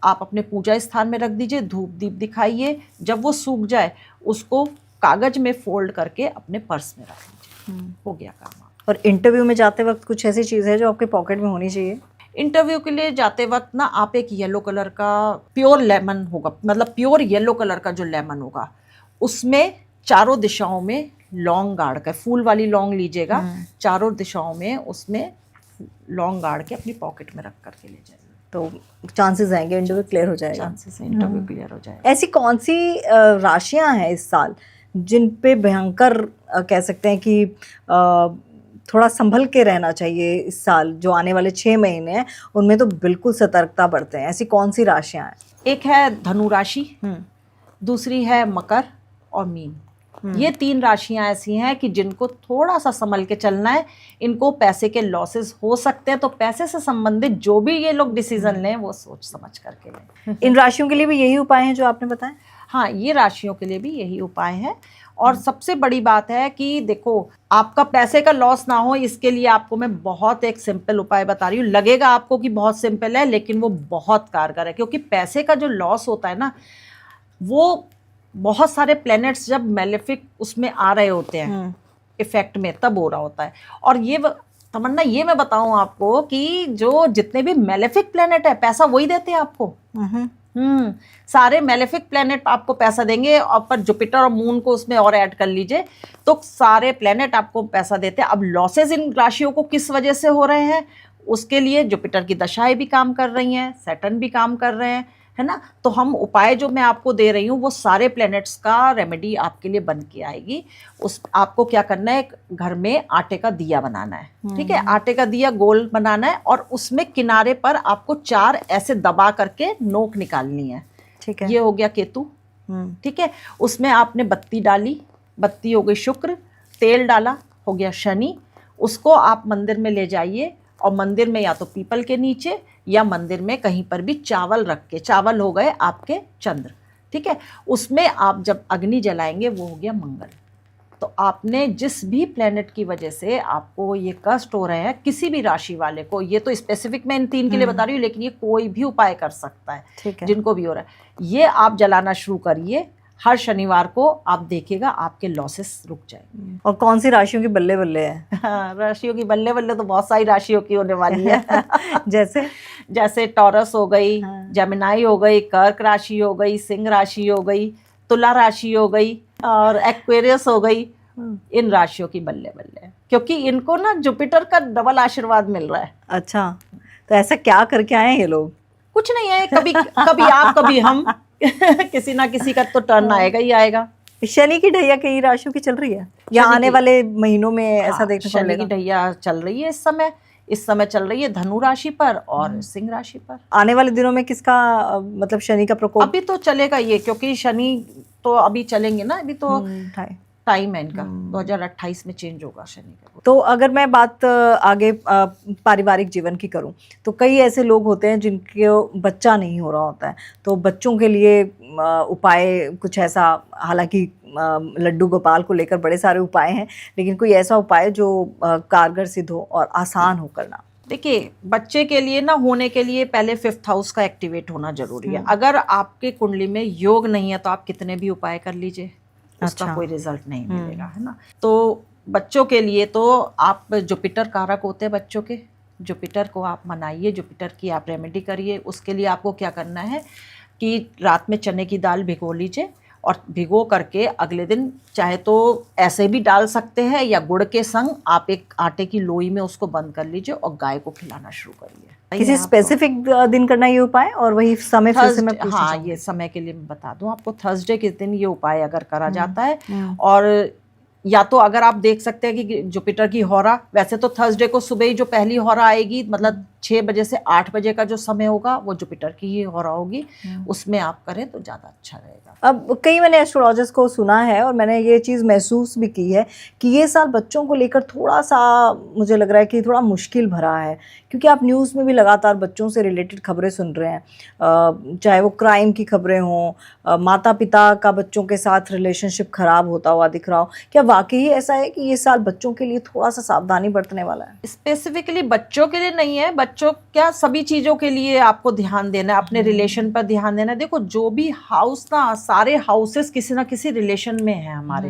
आप अपने पूजा स्थान में रख दीजिए, धूप दीप दिखाइए। जब वो सूख जाए उसको कागज में फोल्ड करके अपने पर्स में रख दीजिए, हो गया काम। और इंटरव्यू में जाते वक्त कुछ ऐसी चीज़ है जो आपके पॉकेट में होनी चाहिए? इंटरव्यू के लिए जाते वक्त ना आप एक येलो कलर का प्योर लेमन होगा, मतलब प्योर येलो कलर का जो लेमन होगा उसमें चारों दिशाओं में लौंग गाड़ कर, फूल वाली लौंग लीजिएगा, चारों दिशाओं में उसमें लौंग गाड़ के अपनी पॉकेट में रख करके ले जाइए, तो चांसेस आएंगे इंटरव्यू क्लियर हो जाएगा। चांसेस है इंटरव्यू क्लियर हो जाएगा। ऐसी कौन सी राशियां हैं इस साल जिन पे भयंकर कह सकते हैं कि थोड़ा संभल के रहना चाहिए इस साल? जो आने वाले 6 महीने हैं उनमें तो बिल्कुल सतर्कता बरतें। ऐसी कौन सी राशियां हैं? एक है धनु राशि, दूसरी है मकर और मीन। ये 3 राशियां ऐसी हैं कि जिनको थोड़ा सा संभल के चलना है। इनको पैसे के लॉसेस हो सकते हैं, तो पैसे से संबंधित जो भी ये लोग डिसीजन लें वो सोच समझ करके लें। इन राशियों के लिए भी यही उपाय हैं जो आपने बताए? हाँ, ये राशियों के लिए भी यही उपाय है। और सबसे बड़ी बात है कि देखो, आपका पैसे का लॉस ना हो, इसके लिए आपको मैं बहुत एक सिंपल उपाय बता रही हूँ। लगेगा आपको कि बहुत सिंपल है, लेकिन वो बहुत कारगर है। क्योंकि पैसे का जो लॉस होता है ना, वो बहुत सारे प्लैनेट्स जब मेलेफिक उसमें आ रहे होते हैं इफेक्ट में, तब हो रहा होता है। और ये तमन्ना, ये मैं बताऊं आपको कि जो जितने भी मेलेफिक प्लैनेट है, पैसा वही देते हैं आपको। सारे मेलेफिक प्लैनेट आपको पैसा देंगे। और पर जुपिटर और मून को उसमें और ऐड कर लीजिए तो सारे प्लैनेट आपको पैसा देते हैं। अब लॉसेस इन राशियों को किस वजह से हो रहे हैं, उसके लिए जुपिटर की दशाएं भी काम कर रही हैं, सैटर्न भी काम कर रहे हैं, है ना। तो हम उपाय जो मैं आपको दे रही हूँ वो सारे प्लैनेट्स का रेमेडी आपके लिए बन के आएगी। उस आपको क्या करना है, घर में आटे का दिया बनाना है, ठीक है। आटे का दिया गोल बनाना है और उसमें किनारे पर आपको 4 ऐसे दबा करके नोक निकालनी है, ठीक है। ये हो गया केतु, ठीक है। उसमें आपने बत्ती डाली, बत्ती हो गई शुक्र, तेल डाला, हो गया शनि। उसको आप मंदिर में ले जाइए और मंदिर में या तो पीपल के नीचे या मंदिर में कहीं पर भी चावल रख के, चावल हो गए आपके चंद्र, ठीक है। उसमें आप जब अग्नि जलाएंगे वो हो गया मंगल। तो आपने जिस भी प्लेनेट की वजह से आपको ये कष्ट हो रहे हैं, किसी भी राशि वाले को, ये तो स्पेसिफिक मैं इन 3 के लिए बता रही हूँ, लेकिन ये कोई भी उपाय कर सकता है, ठीक है। जिनको भी हो रहा है, ये आप जलाना शुरू करिए। हर शनिवार को आप देखिएगा आपके लॉसेस रुक जाएंगे। और कौन सी राशियों की बल्ले बल्ले है? हाँ, राशियों की बल्ले बल्ले तो बहुत सारी राशियों की होने वाली है। जैसे टॉरस हो गई, जेमिनाई हो गई, कर्क राशि हो गई, सिंह राशि हो गई, तुला राशि हो गई और एक्वेरियस हो गई। इन राशियों की बल्ले बल्ले, क्योंकि इनको ना जुपिटर का डबल आशीर्वाद मिल रहा है। अच्छा, तो ऐसा क्या करके आए हैं ये लोग? कुछ नहीं है, कभी कभी आप कभी हम किसी ना किसी का तो टर्न आएगा ही आएगा। शनि की ढैया कई राशियों की चल रही है या आने वाले महीनों में ऐसा देखने को शनि की मिलेगा? ढैया चल रही है इस समय चल रही है धनु राशि पर और सिंह राशि पर। आने वाले दिनों में किसका मतलब शनि का प्रकोप? अभी तो चलेगा ये, क्योंकि शनि तो अभी चलेंगे ना, अभी तो टाइम है इनका। 2028 में चेंज होगा शनि का। तो अगर मैं बात आगे पारिवारिक जीवन की करूं, तो कई ऐसे लोग होते हैं जिनके बच्चा नहीं हो रहा होता है, तो बच्चों के लिए उपाय कुछ ऐसा, हालांकि लड्डू गोपाल को लेकर बड़े सारे उपाय हैं, लेकिन कोई ऐसा उपाय जो कारगर सिद्ध हो और आसान हो करना? देखिए, बच्चे के लिए ना होने के लिए पहले 5th हाउस का एक्टिवेट होना जरूरी है। अगर आपके कुंडली में योग नहीं है तो आप कितने भी उपाय कर लीजिए, उसका कोई रिजल्ट नहीं मिलेगा, है ना। तो बच्चों के लिए तो आप, जुपिटर कारक होते हैं बच्चों के, जुपिटर को आप मनाइए, जुपिटर की आप रेमेडी करिए। उसके लिए आपको क्या करना है कि रात में चने की दाल भिगो लीजिए और भिगो करके अगले दिन चाहे तो ऐसे भी डाल सकते हैं या गुड़ के संग आप एक आटे की लोई में उसको बंद कर लीजिए और गाय को खिलाना शुरू करिए। किसी स्पेसिफिक दिन करना ये उपाय, और वही समय फिर से मैं पूछना हाँ, ये समय के लिए मैं बता दूं आपको, थर्सडे के दिन ये उपाय अगर करा जाता है। और या तो अगर आप देख सकते हैं कि जुपिटर की हौरा, वैसे तो थर्सडे को सुबह ही जो पहली हौरा आएगी, मतलब 6 बजे से 8 बजे का जो समय होगा वो जुपिटर की ही हौरा होगी, उसमें आप करें तो ज़्यादा अच्छा रहेगा। अब कई मैंने एस्ट्रोलॉजर्स को सुना है और मैंने ये चीज़ महसूस भी की है कि ये साल बच्चों को लेकर थोड़ा सा मुझे लग रहा है कि थोड़ा मुश्किल भरा है, क्योंकि आप न्यूज़ में भी लगातार बच्चों से रिलेटेड खबरें सुन रहे हैं, चाहे वो क्राइम की खबरें हों, माता पिता का बच्चों के साथ रिलेशनशिप ख़राब होता हुआ दिख रहा हो। क्या वाकई ऐसा है कि ये साल बच्चों के लिए थोड़ा सा सावधानी बरतने वाला है? स्पेसिफिकली बच्चों के लिए नहीं है, बच्चों क्या सभी चीजों के लिए आपको ध्यान देना है, अपने रिलेशन पर ध्यान देना है। देखो जो भी हाउस ना, सारे हाउसेस किसी ना किसी रिलेशन में है हमारे।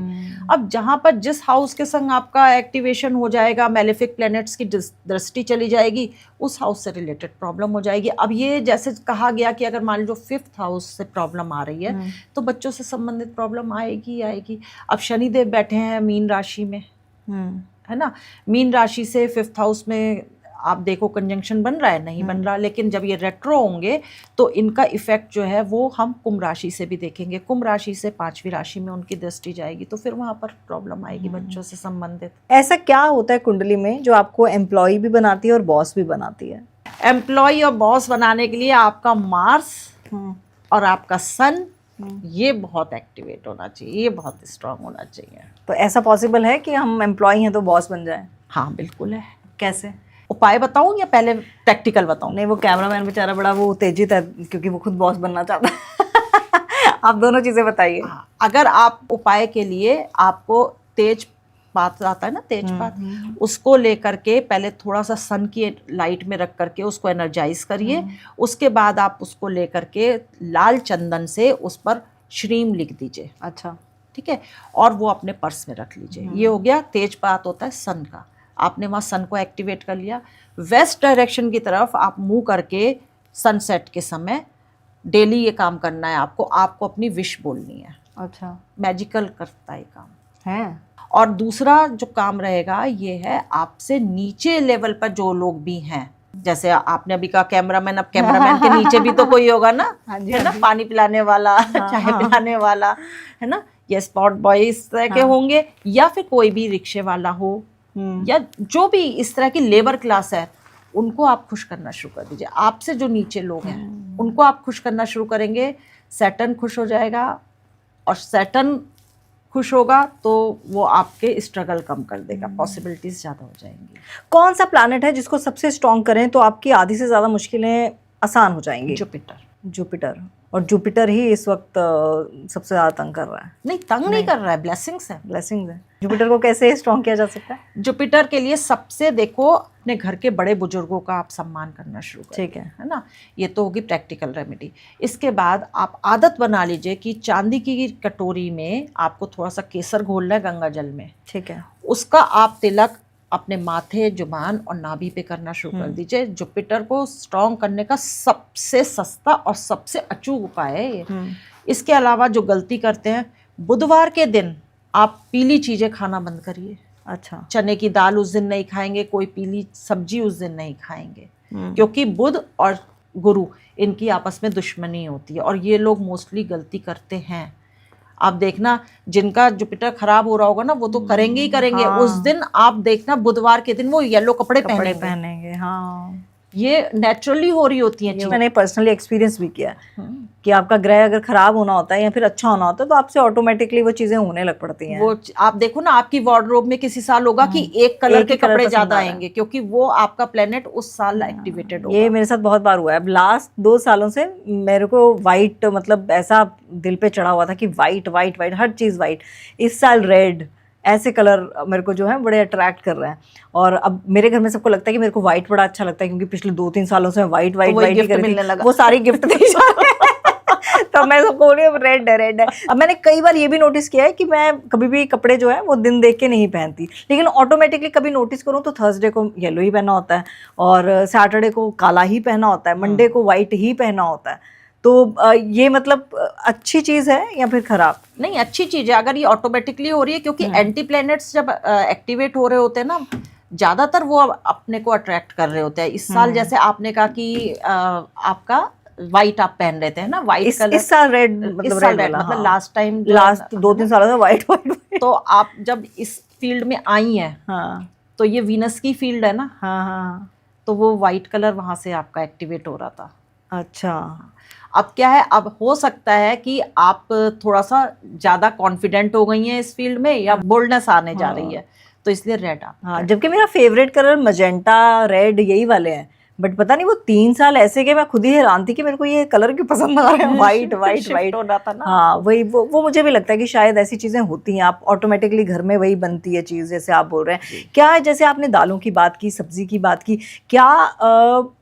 अब जहां पर जिस हाउस के संग आपका एक्टिवेशन हो जाएगा, मेलेफिक प्लैनेट्स की दृष्टि चली जाएगी, उस हाउस से रिलेटेड प्रॉब्लम हो जाएगी। अब ये जैसे कहा गया कि अगर मान लो 5th हाउस से प्रॉब्लम आ रही है तो बच्चों से संबंधित प्रॉब्लम आएगी आएगी। अब शनिदेव बैठे हैं मीन राशि में, है ना, मीन राशि से 5th हाउस में आप देखो कंजंक्शन बन रहा है, नहीं बन रहा, लेकिन जब ये रेट्रो होंगे तो इनका इफेक्ट जो है वो हम कुंभ राशि से भी देखेंगे। कुंभ राशि से 5वीं राशि में उनकी दृष्टि जाएगी तो फिर वहां पर प्रॉब्लम आएगी बच्चों से संबंधित। ऐसा क्या होता है कुंडली में जो आपको एम्प्लॉय भी बनाती है और बॉस भी बनाती है? एम्प्लॉय और बॉस बनाने के लिए आपका मार्स और आपका सन, ये बहुत एक्टिवेट होना चाहिए, ये बहुत स्ट्रांग होना चाहिए। तो ऐसा पॉसिबल है कि हम एम्प्लॉय हैं तो बॉस बन जाए? हाँ बिल्कुल है। कैसे? उपाय बताऊं या पहले प्रैक्टिकल बताऊं? नहीं, वो कैमरामैन बेचारा बड़ा वो उत्तेजित है क्योंकि वो खुद बॉस बनना चाहता है। आप दोनों चीजें बताइए। अगर आप उपाय के लिए आपको तेज पात आता है ना, तेज पात, उसको लेकर के पहले थोड़ा सा सन की लाइट में रख करके उसको एनर्जाइज करिए। उसके बाद आप उसको लेकर के लाल चंदन से उस पर श्रीम लिख दीजिए। अच्छा, ठीक है, और वो अपने पर्स में रख लीजिए। ये हो गया तेज पात होता है सन का। आपने वहाँ सन को एक्टिवेट कर लिया। वेस्ट डायरेक्शन की तरफ आप मुंह करके सनसेट के समय डेली ये काम करना है आपको। आपको अपनी विश बोलनी है। अच्छा, मैजिकल करता है काम है। और दूसरा जो काम रहेगा ये है आपसे नीचे लेवल पर जो लोग भी हैं, जैसे आपने अभी कहा कैमरामैन, अब कैमरामैन के नीचे भी तो कोई होगा ना, है ना, पानी पिलाने वाला, चाय पिलाने वाला, है ना, या स्पॉट बॉय इस तरह के होंगे, या फिर कोई भी रिक्शे वाला हो, या जो भी इस तरह की लेबर क्लास है, उनको आप खुश करना शुरू कर दीजिए। आपसे जो नीचे लोग हैं उनको आप खुश करना शुरू करेंगे, सैटर्न खुश हो जाएगा, और सैटर्न खुश होगा तो वो आपके स्ट्रगल कम कर देगा, पॉसिबिलिटीज ज़्यादा हो जाएंगी। कौन सा प्लैनेट है जिसको सबसे स्ट्रॉन्ग करें तो आपकी आधी से ज़्यादा मुश्किलें आसान हो जाएंगी? जुपिटर। जुपिटर। और जुपिटर ही इस वक्त सबसे ज़्यादा तंग कर रहा है। नहीं, तंग नहीं कर रहा है, ब्लेसिंग्स है। ब्लेसिंग्स है। जुपिटर को कैसे स्ट्रॉन्ग किया जा सकता है? जुपिटर के लिए सबसे देखो अपने घर के बड़े बुजुर्गों का आप सम्मान करना शुरू करें, ठीक है ना, ये तो होगी प्रैक्टिकल रेमेडी। इसके बाद आप आदत बना लीजिए कि चांदी की कटोरी में आपको थोड़ा सा केसर घोलना है गंगा जल में, ठीक है, उसका आप तिलक अपने माथे, जुबान और नाभि पे करना शुरू कर दीजिए। जुपिटर को स्ट्रॉन्ग करने का सबसे सस्ता और सबसे अचूक उपाय है ये। इसके अलावा जो गलती करते हैं, बुधवार के दिन आप पीली चीजें खाना बंद करिए। अच्छा, चने की दाल उस दिन नहीं खाएंगे, कोई पीली सब्जी उस दिन नहीं खाएंगे, क्योंकि बुध और गुरु इनकी आपस में दुश्मनी होती है और ये लोग मोस्टली गलती करते हैं। आप देखना जिनका जुपिटर खराब हो रहा होगा ना, वो तो करेंगे ही करेंगे। हाँ। उस दिन आप देखना बुधवार के दिन वो येलो कपड़े पहनेंगे। हाँ, ये नेचुरली हो रही होती है। मैंने पर्सनली एक्सपीरियंस भी किया है कि आपका ग्रह अगर खराब होना होता है या फिर अच्छा होना होता है तो आपसे ऑटोमेटिकली वो चीजें होने लग पड़ती हैं। वो आप देखो ना, आपकी वार्डरोब में किसी साल होगा कि एक कलर के कपड़े ज्यादा आएंगे, क्योंकि वो आपका प्लेनेट उस साल एक्टिवेटेड होगा। ये मेरे साथ बहुत बार हुआ है। अब लास्ट 2 सालों से मेरे को वाइट, मतलब ऐसा दिल पे चढ़ा हुआ था कि वाइट वाइट वाइट, हर चीज वाइट। इस साल रेड, ऐसे कलर मेरे को जो है बड़े अट्रैक्ट कर रहे हैं। और अब मेरे घर में सबको लगता है कि मेरे को वाइट बड़ा अच्छा लगता है, क्योंकि पिछले 2-3 सालों से वाइट वाइट वाइट ही कर रही थी। वो सारी गिफ्ट दी जा रहे हैं। तो मैं सबको बोल रही हूँ रेड है, रेड है। अब मैंने कई बार ये भी नोटिस किया है कि मैं कभी भी कपड़े जो है वो दिन देख के नहीं पहनती, लेकिन ऑटोमेटिकली कभी नोटिस करूँ तो थर्सडे को येलो ही पहना होता है, और सैटरडे को काला ही पहना होता है, मंडे को वाइट ही पहना होता है। तो ये मतलब अच्छी चीज़ है या फिर खराब? नहीं, अच्छी चीज़ है अगर ये ऑटोमेटिकली हो रही है, क्योंकि एंटी प्लैनेट्स जब एक्टिवेट हो रहे होते हैं ना, ज़्यादातर वो अपने को अट्रैक्ट कर रहे होते हैं। इस साल जैसे आपने कहा कि आपका वाइट आप पहन रहे थे ना, वाइट कलर। इस साल रेड, मतलब रेड वाला, मतलब लास्ट टाइम, लास्ट 2-3 सालों से वाइट वाइट। तो आप जब इस फील्ड में आई हैं, हाँ, तो ये वीनस की फील्ड है ना, हाँ हाँ, तो वो वाइट कलर वहाँ से आपका एक्टिवेट हो रहा था। अच्छा, अब क्या है, अब हो सकता है कि आप थोड़ा सा ज़्यादा कॉन्फिडेंट हो गई हैं इस फील्ड में, या बोल्डनेस आने जा रही है, तो इसलिए रेड आप। हाँ, जबकि मेरा फेवरेट कलर मजेंटा, रेड, यही वाले हैं, बट पता नहीं वो 3 साल ऐसे गए, मैं खुद ही हैरान थी कि मेरे को ये कलर क्यों पसंद आ रहे हैं, वाइट वाइट Shift वाइट। हो जाता ना। हाँ वही वो मुझे भी लगता है कि शायद ऐसी चीजें होती हैं, आप ऑटोमेटिकली घर में वही बनती है चीज, जैसे आप बोल रहे हैं। क्या है, जैसे आपने दालों की बात की, सब्जी की बात की, क्या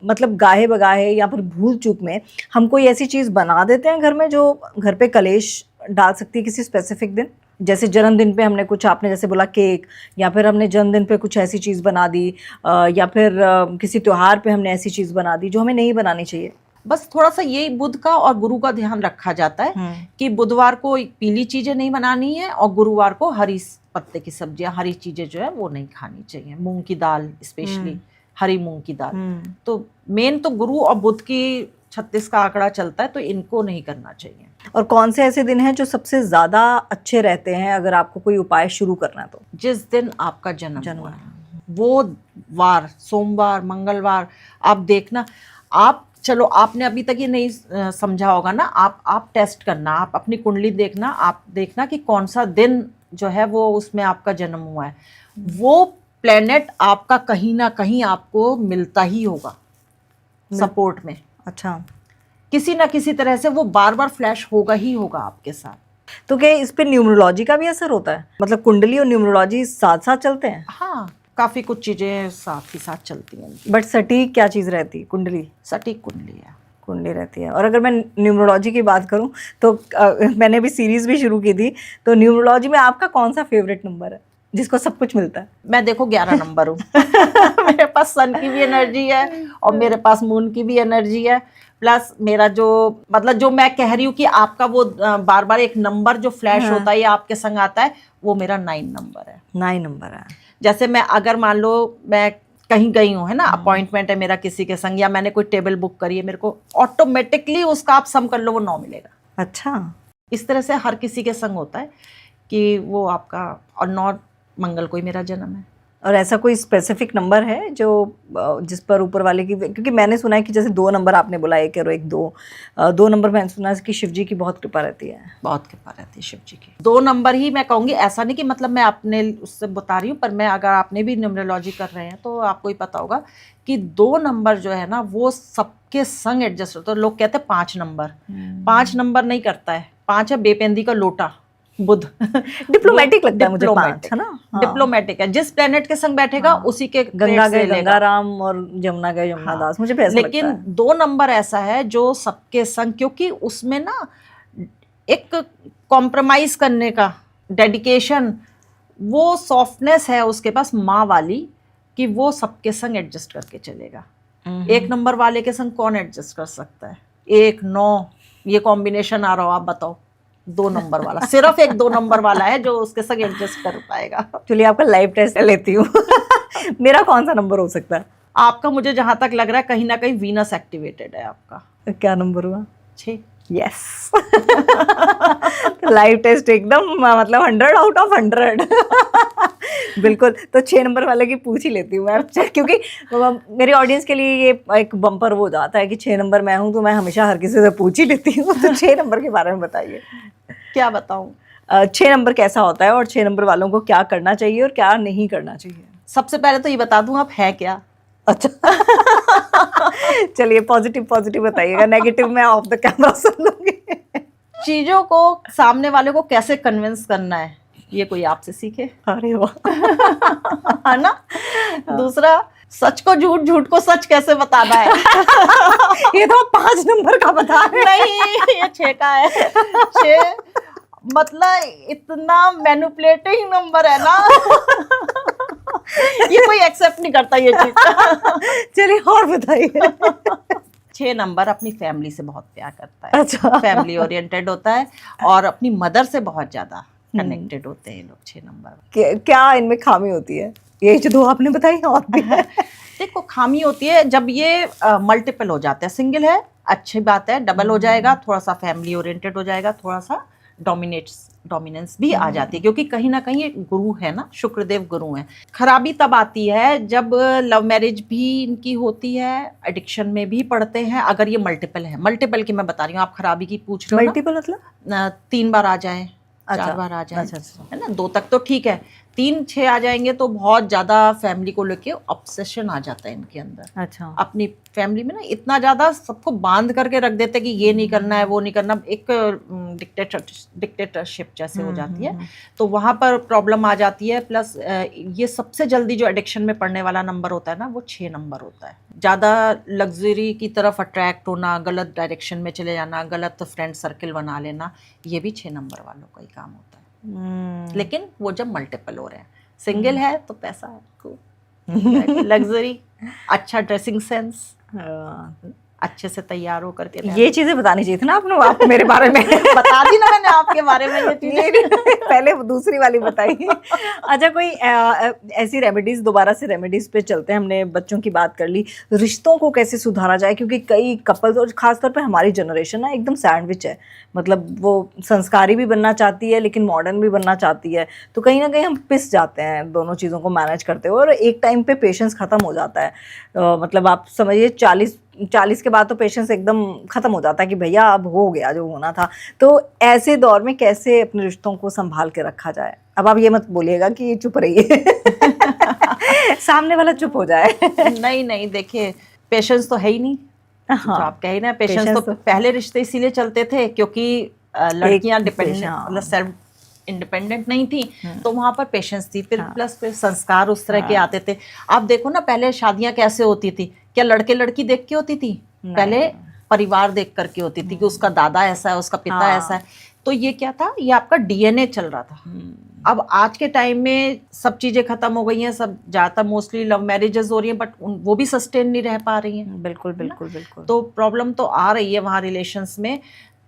मतलब गाहे बगाहे या फिर भूल चूक में हम कोई ऐसी चीज बना देते हैं घर में जो घर पे कलेश डाल सकती है किसी स्पेसिफिक दिन? जैसे जन्मदिन पे हमने कुछ, आपने जैसे बोला केक, या फिर हमने जन्मदिन पे कुछ ऐसी चीज़ बना दी, या फिर किसी त्योहार पे हमने ऐसी चीज़ बना दी जो हमें नहीं बनानी चाहिए। बस थोड़ा सा यही बुध का और गुरु का ध्यान रखा जाता है कि बुधवार को पीली चीजें नहीं बनानी है और गुरुवार को हरी पत्ते की सब्जियां, हरी चीजें जो है वो नहीं खानी चाहिए। मूंग की दाल, स्पेशली हरी मूंग की दाल। तो मेन तो गुरु और बुध की 36 का आंकड़ा चलता है, तो इनको नहीं करना चाहिए। और कौन से ऐसे दिन हैं जो सबसे ज्यादा अच्छे रहते हैं अगर आपको कोई उपाय शुरू करना है तो? जिस दिन आपका जन्म हुआ है वो वार, सोमवार, मंगलवार, आप देखना। आप चलो आपने अभी तक ये नहीं समझा होगा ना, आप टेस्ट करना, आप अपनी कुंडली देखना, आप देखना कि कौन सा दिन जो है वो उसमें आपका जन्म हुआ है, वो प्लेनेट आपका कहीं ना कहीं आपको मिलता ही होगा सपोर्ट में। अच्छा, किसी ना किसी तरह से वो बार बार फ्लैश होगा ही होगा आपके साथ। तो क्या इस पे न्यूमरोलॉजी का भी असर होता है? मतलब कुंडली और न्यूमरोलॉजी साथ साथ चलते हैं? हाँ, काफी कुछ चीजें साथ ही साथ चलती हैं। बट सटीक क्या चीज़ रहती है? कुंडली, सटीक कुंडली है, कुंडली रहती है। और अगर मैं न्यूमरोलॉजी की बात करूं तो मैंने भी सीरीज भी शुरू की थी, तो न्यूमरोलॉजी में आपका कौन सा फेवरेट नंबर है जिसको सब कुछ मिलता है? मैं देखो 11 नंबर हूँ। मेरे पास सन की भी एनर्जी है और मेरे पास मून की भी एनर्जी है, प्लस मेरा जो मतलब जो मैं कह रही हूँ कि आपका वो बार बार एक नंबर जो फ्लैश होता है या आपके संग आता है, वो मेरा 9 नंबर है। 9 नंबर है। जैसे मैं अगर मान लो मैं कहीं गई हूँ, है ना, अपॉइंटमेंट है मेरा किसी के संग, या मैंने कोई टेबल बुक करी है, मेरे को ऑटोमेटिकली उसका आप सम कर लो वो 9 मिलेगा। अच्छा, इस तरह से हर किसी के संग होता है कि वो आपका, और 9 मंगल को ही मेरा जन्म है। और ऐसा कोई स्पेसिफिक नंबर है जो जिस पर ऊपर वाले की, क्योंकि मैंने सुना है कि जैसे 2 नंबर आपने बोला, 1 और 1 2 नंबर मैंने सुना है कि शिव जी की बहुत कृपा रहती है। बहुत कृपा रहती है शिव जी की। 2 नंबर ही मैं कहूँगी, ऐसा नहीं कि मतलब मैं अपने उससे बता रही हूँ, पर मैं अगर आपने भी न्यूमरोलॉजी कर रहे हैं तो आपको ही पता होगा कि 2 नंबर जो है ना वो सबके संग एडजस्ट होता है। लोग कहते हैं 5 नंबर, 5 नंबर नहीं करता है। 5 है बेपेंदी का लोटा, बुध। डिप्लोमेटिक लगता है मुझे 5, है ना? हाँ। डिप्लोमेटिक है, जिस प्लेनेट के संग बैठेगा उसी के गंगा गए लेगा। गंगाराम और जमुना गए जमुना दास, मुझे भी ऐसा लगता लेकिन है। 2 नंबर ऐसा है जो सबके संग, क्योंकि उसमें ना एक कॉम्प्रोमाइज करने का, डेडिकेशन, वो सॉफ्टनेस है उसके पास माँ वाली, कि वो सबके संग एडजस्ट करके चलेगा। 1 नंबर वाले के संग कौन एडजस्ट कर सकता है? 1 9 ये कॉम्बिनेशन आ रहा हो, आप बताओ। 2 नंबर वाला, सिर्फ एक 2 नंबर वाला है जो उसके संग एडजस्ट कर पाएगा। चलिए आपका लाइव टेस्ट लेती हूँ। मेरा कौन सा नंबर हो सकता है? आपका मुझे जहां तक लग रहा है कहीं ना कहीं वीनस एक्टिवेटेड है आपका। क्या नंबर हुआ? 6। यस। लाइव टेस्ट एकदम मतलब 100 आउट ऑफ 100। बिल्कुल। तो 6 नंबर वाले की पूछ ही लेती हूँ मैं, क्योंकि मेरी ऑडियंस के लिए ये एक बम्पर वो हो जाता है कि 6 नंबर मैं हूँ, तो मैं हमेशा हर किसी से पूछ ही लेती हूँ। तो 6 नंबर के बारे में बताइए। क्या बताऊं? 6 नंबर कैसा होता है और 6 नंबर वालों को क्या करना चाहिए और क्या नहीं करना चाहिए? सबसे पहले तो ये बता दूं आप है क्या। अच्छा। चलिए पॉजिटिव पॉजिटिव बताइएगा, नेगेटिव मैं ऑफ द कैमरा सुन लूंगी। चीजों को सामने वाले को कैसे कन्विंस करना है, ये कोई आपसे सीखे। अरे वाह। है ना? दूसरा, सच को झूठ, झूठ को सच कैसे बताना है। ये तो 5 नंबर का बता रहे हैं। नहीं, ये 6 का है। 6 मतलब इतना मैनिपुलेटिंग नंबर है ना। ये कोई एक्सेप्ट नहीं करता ये चीज। चलिए और बताइए। 6 नंबर अपनी फैमिली से बहुत प्यार करता है। अच्छा। फैमिली ओरिएंटेड होता है और अपनी मदर से बहुत ज्यादा कनेक्टेड होते हैं लोग 6 नंबर। क्या इनमें खामी होती है? ये जो 2 आपने बताई और भी है? देखो, खामी होती है जब ये मल्टीपल हो जाता है। सिंगल है अच्छी बात है, डबल हो जाएगा थोड़ा सा फैमिली ओरिएंटेड हो जाएगा, थोड़ा सा डोमिनेंस भी आ जाती है, क्योंकि कहीं ना कहीं एक गुरु है ना, शुक्रदेव गुरु है। खराबी तब आती है जब लव मैरिज भी इनकी होती है, एडिक्शन में भी पड़ते हैं। अगर ये मल्टीपल है, मल्टीपल की मैं बता रही हूँ, आप खराबी की पूछ रहे हो मल्टीपल मतलब 3 बार आ जाए, 4 अच्छा, बार आ जाए, अच्छा। है ना। 2 तक तो ठीक है, 3-6 आ जाएंगे तो बहुत ज्यादा फैमिली को लेके ऑब्सेशन आ जाता है इनके अंदर। अच्छा। अपनी फैमिली में ना इतना ज्यादा सबको बांध करके रख देते कि ये नहीं करना है, वो नहीं करना, एक डिक्टेटरशिप जैसे हो जाती है। तो वहां पर प्रॉब्लम आ जाती है। प्लस ये सबसे जल्दी जो एडिक्शन में पड़ने वाला नंबर होता है ना, वो 6 नंबर होता है। ज्यादा लग्जरी की तरफ अट्रैक्ट होना, गलत डायरेक्शन में चले जाना, गलत फ्रेंड सर्किल बना लेना, ये भी 6 नंबर वालों का ही काम होता है। लेकिन वो जब मल्टीपल हो रहे हैं, सिंगल है तो पैसा है खूब, लग्जरी, अच्छा ड्रेसिंग सेंस, अच्छे से तैयार होकर के ये चीजें बतानी चाहिए थी ना आपको मेरे बारे में। बता दी ना मैंने आपके बारे में ये चीजें। पहले दूसरी वाली बताई। अच्छा, कोई ऐसी रेमेडीज, दोबारा से रेमेडीज पे चलते हैं। हमने बच्चों की बात कर ली, रिश्तों को कैसे सुधारा जाए, क्योंकि कई कपल्स और खासतौर पे हमारी जनरेशन ना एकदम सैंडविच है। मतलब वो संस्कारी भी बनना चाहती है लेकिन मॉडर्न भी बनना चाहती है, तो कहीं ना कहीं हम पिस जाते हैं दोनों चीज़ों को मैनेज करते हुए, और एक टाइम पे पेशेंस ख़त्म हो जाता है। मतलब आप समझिए 40 के बाद तो पेशेंस एकदम ख़त्म हो जाता है कि भैया अब हो गया जो होना था। तो ऐसे दौर में कैसे अपने रिश्तों को संभाल के रखा जाए? अब आप ये मत बोलिएगा कि चुप रहिए। सामने वाला चुप हो जाए। नहीं, देखिए पेशेंस तो है ही नहीं। हाँ, आप कहे ना पेशेंस तो पहले रिश्ते इसीलिए चलते थे क्योंकि लड़कियां डिपेंडेंट, मतलब सेल्फ इंडिपेंडेंट नहीं थी, तो वहां पर पेशेंस थी। फिर प्लस फिर संस्कार उस तरह के आते थे। आप देखो ना पहले शादियां कैसे होती थी, क्या लड़के लड़की देख के होती थी? पहले परिवार देख करके होती थी कि उसका दादा ऐसा है, उसका पिता ऐसा है। तो ये क्या था, ये आपका डीएनए चल रहा था। अब आज के टाइम में सब चीजें खत्म हो गई हैं, सब ज्यादा मोस्टली लव मैरिजेस हो रही हैं, बट वो भी सस्टेन नहीं रह पा रही हैं। बिल्कुल बिल्कुल बिल्कुल। तो प्रॉब्लम तो आ रही है वहाँ रिलेशंस में।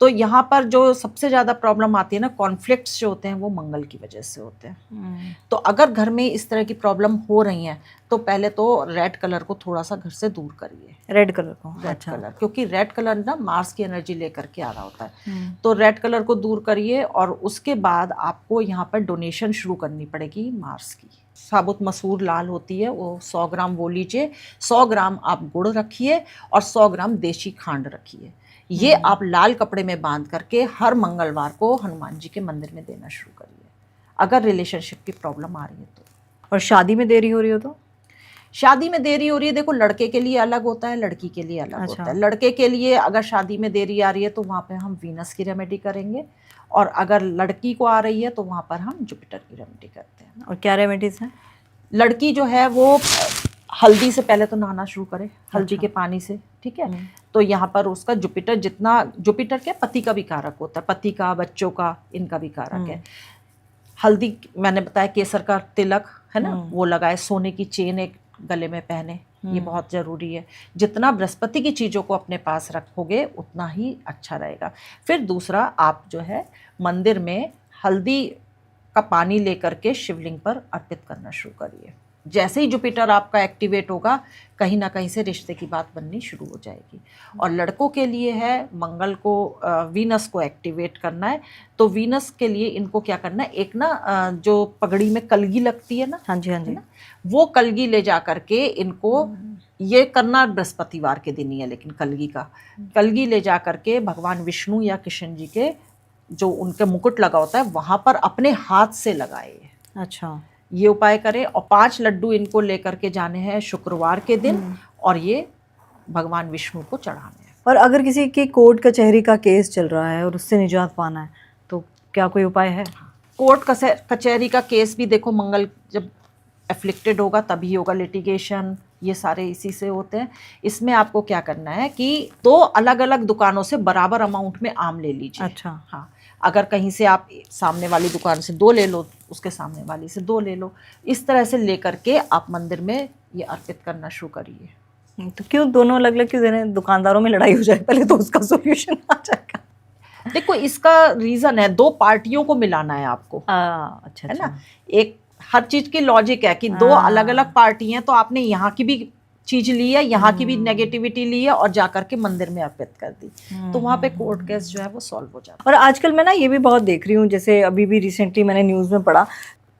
तो यहाँ पर जो सबसे ज़्यादा प्रॉब्लम आती है ना, कॉन्फ्लिक्ट्स जो होते हैं वो मंगल की वजह से होते हैं। तो अगर घर में इस तरह की प्रॉब्लम हो रही हैं तो पहले तो रेड कलर को थोड़ा सा घर से दूर करिए। रेड कलर को? रेड कलर, क्योंकि रेड कलर ना मार्स की एनर्जी लेकर के आ रहा होता है। तो रेड कलर को दूर करिए, और उसके बाद आपको यहाँ पर डोनेशन शुरू करनी पड़ेगी मार्स की। साबुत मसूर लाल होती है, वो 100 ग्राम वो लीजिए, 100 ग्राम आप गुड़ रखिए और 100 ग्राम देशी खांड रखिए। ये आप लाल कपड़े में बांध करके हर मंगलवार को हनुमान जी के मंदिर में देना शुरू करिए, अगर रिलेशनशिप की प्रॉब्लम आ रही है तो। और शादी में देरी हो रही हो तो? शादी में देरी हो रही है, देखो लड़के के लिए अलग होता है, लड़की के लिए अलग होता है। लड़के के लिए अगर शादी में देरी आ रही है तो वहाँ पे हम वीनस की रेमेडी करेंगे, और अगर लड़की को आ रही है तो वहाँ पर हम जुपिटर की रेमेडी करते हैं। और क्या रेमेडीज हैं? लड़की जो है वो हल्दी से पहले तो नहाना शुरू करे, हल्दी के पानी से, ठीक है। तो यहाँ पर उसका जुपिटर, जितना जुपिटर क्या पति का भी कारक होता है, पति का, बच्चों का, इनका भी कारक है। हल्दी मैंने बताया, केसर का तिलक है ना, वो लगाए, सोने की चेन एक गले में पहने, ये बहुत ज़रूरी है। जितना बृहस्पति की चीज़ों को अपने पास रखोगे उतना ही अच्छा रहेगा। फिर दूसरा, आप जो है मंदिर में हल्दी का पानी लेकर के शिवलिंग पर अर्पित करना शुरू करिए। जैसे ही जुपिटर आपका एक्टिवेट होगा, कहीं ना कहीं से रिश्ते की बात बननी शुरू हो जाएगी। और लड़कों के लिए है मंगल को, वीनस को एक्टिवेट करना है। तो वीनस के लिए इनको क्या करना है, एक ना जो पगड़ी में कलगी लगती है ना, हाँ जी हाँ जी, वो कलगी ले जा करके इनको, ये करना बृहस्पतिवार के दिन ही है, लेकिन कलगी ले जा करके भगवान विष्णु या कृष्ण जी के जो उनके मुकुट लगा होता है वहाँ पर अपने हाथ से लगाए। अच्छा, ये उपाय करें। और 5 लड्डू इनको लेकर के जाने हैं शुक्रवार के दिन, और ये भगवान विष्णु को चढ़ाने हैं। और अगर किसी की कोर्ट कचहरी का केस चल रहा है और उससे निजात पाना है तो क्या कोई उपाय है? कोर्ट कचहरी का केस भी देखो, मंगल जब एफ्लिक्टेड होगा तभी होगा, लिटिगेशन ये सारे इसी से होते हैं। इसमें आपको क्या करना है कि 2 अलग अलग दुकानों से बराबर अमाउंट में आम ले लीजिए। अच्छा, हाँ, अगर कहीं से आप सामने वाली दुकान से 2 ले लो, उसके सामने वाली से 2 ले लो, इस तरह से लेकर के आप मंदिर में ये अर्पित करना शुरू करिए। तो क्यों दोनों अलग अलग, क्यों दुकानदारों में लड़ाई हो जाए पहले तो उसका सोल्यूशन आ जाएगा। देखो इसका रीजन है, 2 पार्टियों को मिलाना है आपको, अच्छा है ना। एक हर चीज की लॉजिक है कि 2 अलग अलग पार्टी हैं, तो आपने यहाँ की भी चीज ली है, यहाँ की भी नेगेटिविटी ली है और जाकर के मंदिर में अर्पित कर दी, तो वहाँ पे कोर्ट केस जो है वो सॉल्व हो जाता है। और आजकल मैं ना ये भी बहुत देख रही हूँ, जैसे अभी भी रिसेंटली मैंने न्यूज़ में पढ़ा,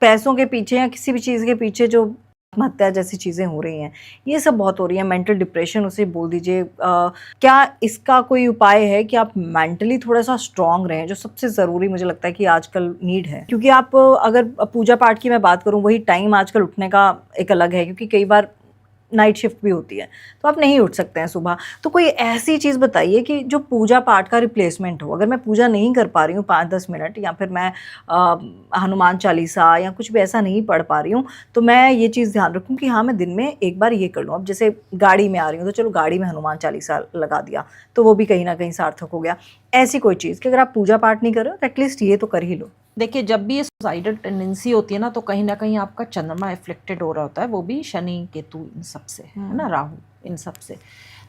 पैसों के पीछे या किसी भी चीज़ के पीछे जो आत्महत्या जैसी चीज़ें हो रही हैं, ये सब बहुत हो रही हैं, मेंटल डिप्रेशन उसे बोल दीजिए। क्या इसका कोई उपाय है कि आप मेंटली थोड़ा सा स्ट्रांग रहें, जो सबसे ज़रूरी मुझे लगता है कि आजकल नीड है? क्योंकि आप अगर पूजा पाठ की मैं बात करूँ, वही टाइम आजकल उठने का एक अलग है, क्योंकि कई बार नाइट शिफ्ट भी होती है तो आप नहीं उठ सकते हैं सुबह। तो कोई ऐसी चीज़ बताइए कि जो पूजा पाठ का रिप्लेसमेंट हो। अगर मैं पूजा नहीं कर पा रही हूँ 5-10 मिनट, या फिर मैं हनुमान चालीसा या कुछ भी ऐसा नहीं पढ़ पा रही हूँ, तो मैं ये चीज़ ध्यान रखूँ कि हाँ, मैं दिन में एक बार ये कर लूँ। अब जैसे गाड़ी में आ रही हूँ तो चलो गाड़ी में हनुमान चालीसा लगा दिया, तो वो भी कहीं ना कहीं सार्थक हो गया। ऐसी कोई चीज़ कि अगर आप पूजा पाठ नहीं कर रहे हो तो एटलीस्ट ये तो कर ही लो। देखिए, जब भी ये सुसाइडल टेंडेंसी होती है ना, तो कहीं ना कहीं आपका चंद्रमा एफ्लेक्टेड हो रहा होता है, वो भी शनि केतु इन सब से, है ना, राहु इन सब से।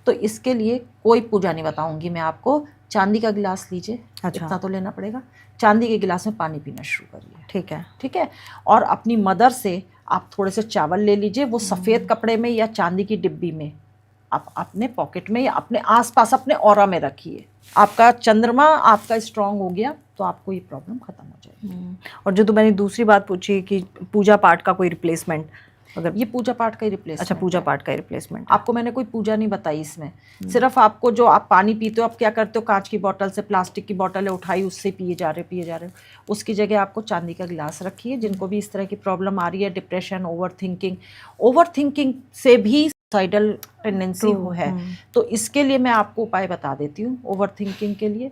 तो इसके लिए कोई पूजा नहीं बताऊंगी मैं आपको। चांदी का गिलास लीजिए, अच्छा। इतना तो लेना पड़ेगा। चांदी के गिलास में पानी पीना शुरू करिए, ठीक है, ठीक है। और अपनी मदर से आप थोड़े से चावल ले लीजिए, वो सफ़ेद कपड़े में या चांदी की डिब्बी में आप अपने पॉकेट में या अपने आसपास अपने ऑरा में रखिए। आपका चंद्रमा आपका स्ट्रांग हो गया तो आपको ये प्रॉब्लम खत्म हो जाएगी। और जो तो मैंने दूसरी बात पूछी कि पूजा पाठ का कोई रिप्लेसमेंट, अगर ये पूजा पाठ का ही रिप्लेसमेंट। अच्छा, पूजा पाठ का रिप्लेसमेंट। आपको मैंने कोई पूजा नहीं बताई इसमें। सिर्फ आपको जो आप पानी पीते हो, आप क्या करते हो, कांच की बोतल से प्लास्टिक की बोतल उठाई, उससे पिए जा रहे हो। उसकी जगह आपको चांदी का गिलास रखिए। जिनको भी इस तरह की प्रॉब्लम आ रही है, डिप्रेशन, ओवर थिंकिंग से भी सुसाइडल टेंडेंसी है, तो इसके लिए मैं आपको उपाय बता देती हूँ। ओवर थिंकिंग के लिए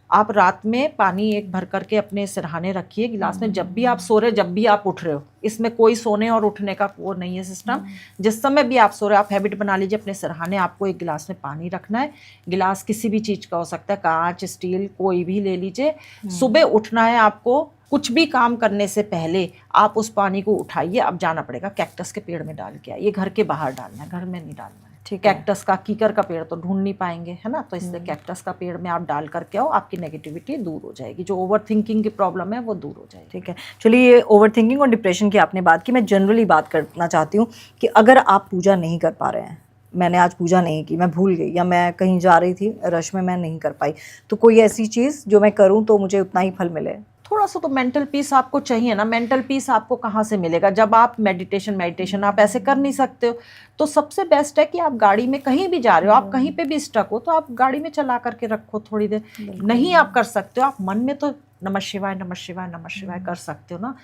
आप रात में पानी एक भर करके अपने सिरहाने रखिए गिलास में। जब भी आप सो रहे, जब भी आप उठ रहे हो, इसमें कोई सोने और उठने का वो नहीं है सिस्टम। जिस समय भी आप सो रहे हो, आप हैबिट बना लीजिए, अपने सिरहाने आपको एक गिलास में पानी रखना है। गिलास किसी भी चीज़ का हो सकता है, कांच, स्टील, कोई भी ले लीजिए। सुबह उठना है आपको, कुछ भी काम करने से पहले आप उस पानी को उठाइए। अब जाना पड़ेगा कैक्टस के पेड़ में डाल के आइए, घर के बाहर डालना है, घर में नहीं डालना है, ठीक है। कैक्टस का, कीकर का पेड़ तो ढूंढ नहीं पाएंगे, है ना, तो इसलिए कैक्टस का पेड़ में आप डाल करके आओ, आपकी नेगेटिविटी दूर हो जाएगी। जो ओवर थिंकिंग की प्रॉब्लम है वो दूर हो जाएगी, ठीक है। चलिए, ये ओवर थिंकिंग और डिप्रेशन की आपने बात की, मैं जनरली बात करना चाहती हूँ कि अगर आप पूजा नहीं कर पा रहे हैं, मैंने आज पूजा नहीं की, मैं भूल गई, या मैं कहीं जा रही थी रश में, मैं नहीं कर पाई, तो कोई ऐसी चीज़ जो मैं करूँ तो मुझे उतना ही फल मिले? थोड़ा सा तो मेंटल पीस आपको चाहिए ना। मेंटल पीस आपको कहाँ से मिलेगा जब आप मेडिटेशन आप ऐसे कर नहीं सकते हो। तो सबसे बेस्ट है कि आप गाड़ी में कहीं भी जा रहे हो, आप कहीं पे भी स्टक हो, तो आप गाड़ी में चला करके रखो थोड़ी देर। नहीं आप कर सकते हो, आप मन में तो नमः शिवाय नमः शिवाय नमः शिवाय कर सकते हो ना।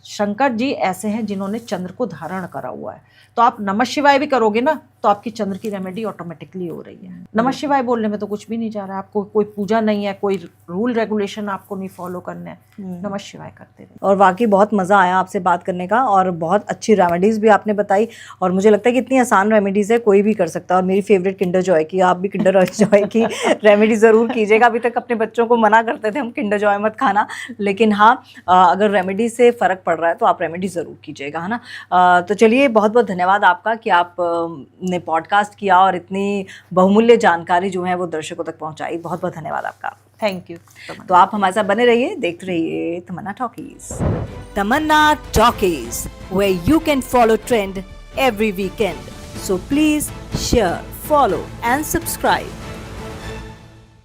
शंकर जी ऐसे हैं जिन्होंने चंद्र को धारण करा हुआ है, तो आप नमः शिवाय भी करोगे ना तो आपकी चंद्र की रेमेडी ऑटोमेटिकली हो रही है। नमः शिवाय बोलने में तो कुछ भी नहीं जा रहा है, आपको कोई पूजा नहीं है, कोई रूल रेगुलेशन आपको नहीं फॉलो करना है, नमः शिवाय करते रहिए। और वाकई बहुत मज़ा आया आपसे बात करने का, और बहुत अच्छी रेमेडीज़ भी आपने बताई, और मुझे लगता है कि इतनी आसान रेमेडीज़ है, कोई भी कर सकता है। और मेरी फेवरेट किंडर जॉय की, आप भी किंडर जॉय की रेमेडी ज़रूर कीजिएगा। अभी तक अपने बच्चों को मना करते थे हम किंडर जॉय मत खाना, लेकिन हाँ, अगर रेमेडी से फ़र्क पड़ रहा है तो आप रेमेडी ज़रूर कीजिएगा, है ना। तो चलिए, बहुत बहुत धन्यवाद आपका कि आप ने पॉडकास्ट किया और इतनी बहुमूल्य जानकारी जो है वो दर्शकों तक पहुंचाई। बहुत बहुत धन्यवाद आपका। Thank you. तो आप हमारे साथ बने रहिए, देखते रहिए Tamanna Talkies. Tamanna Talkies, where you can follow trend every weekend. So please share, follow and subscribe.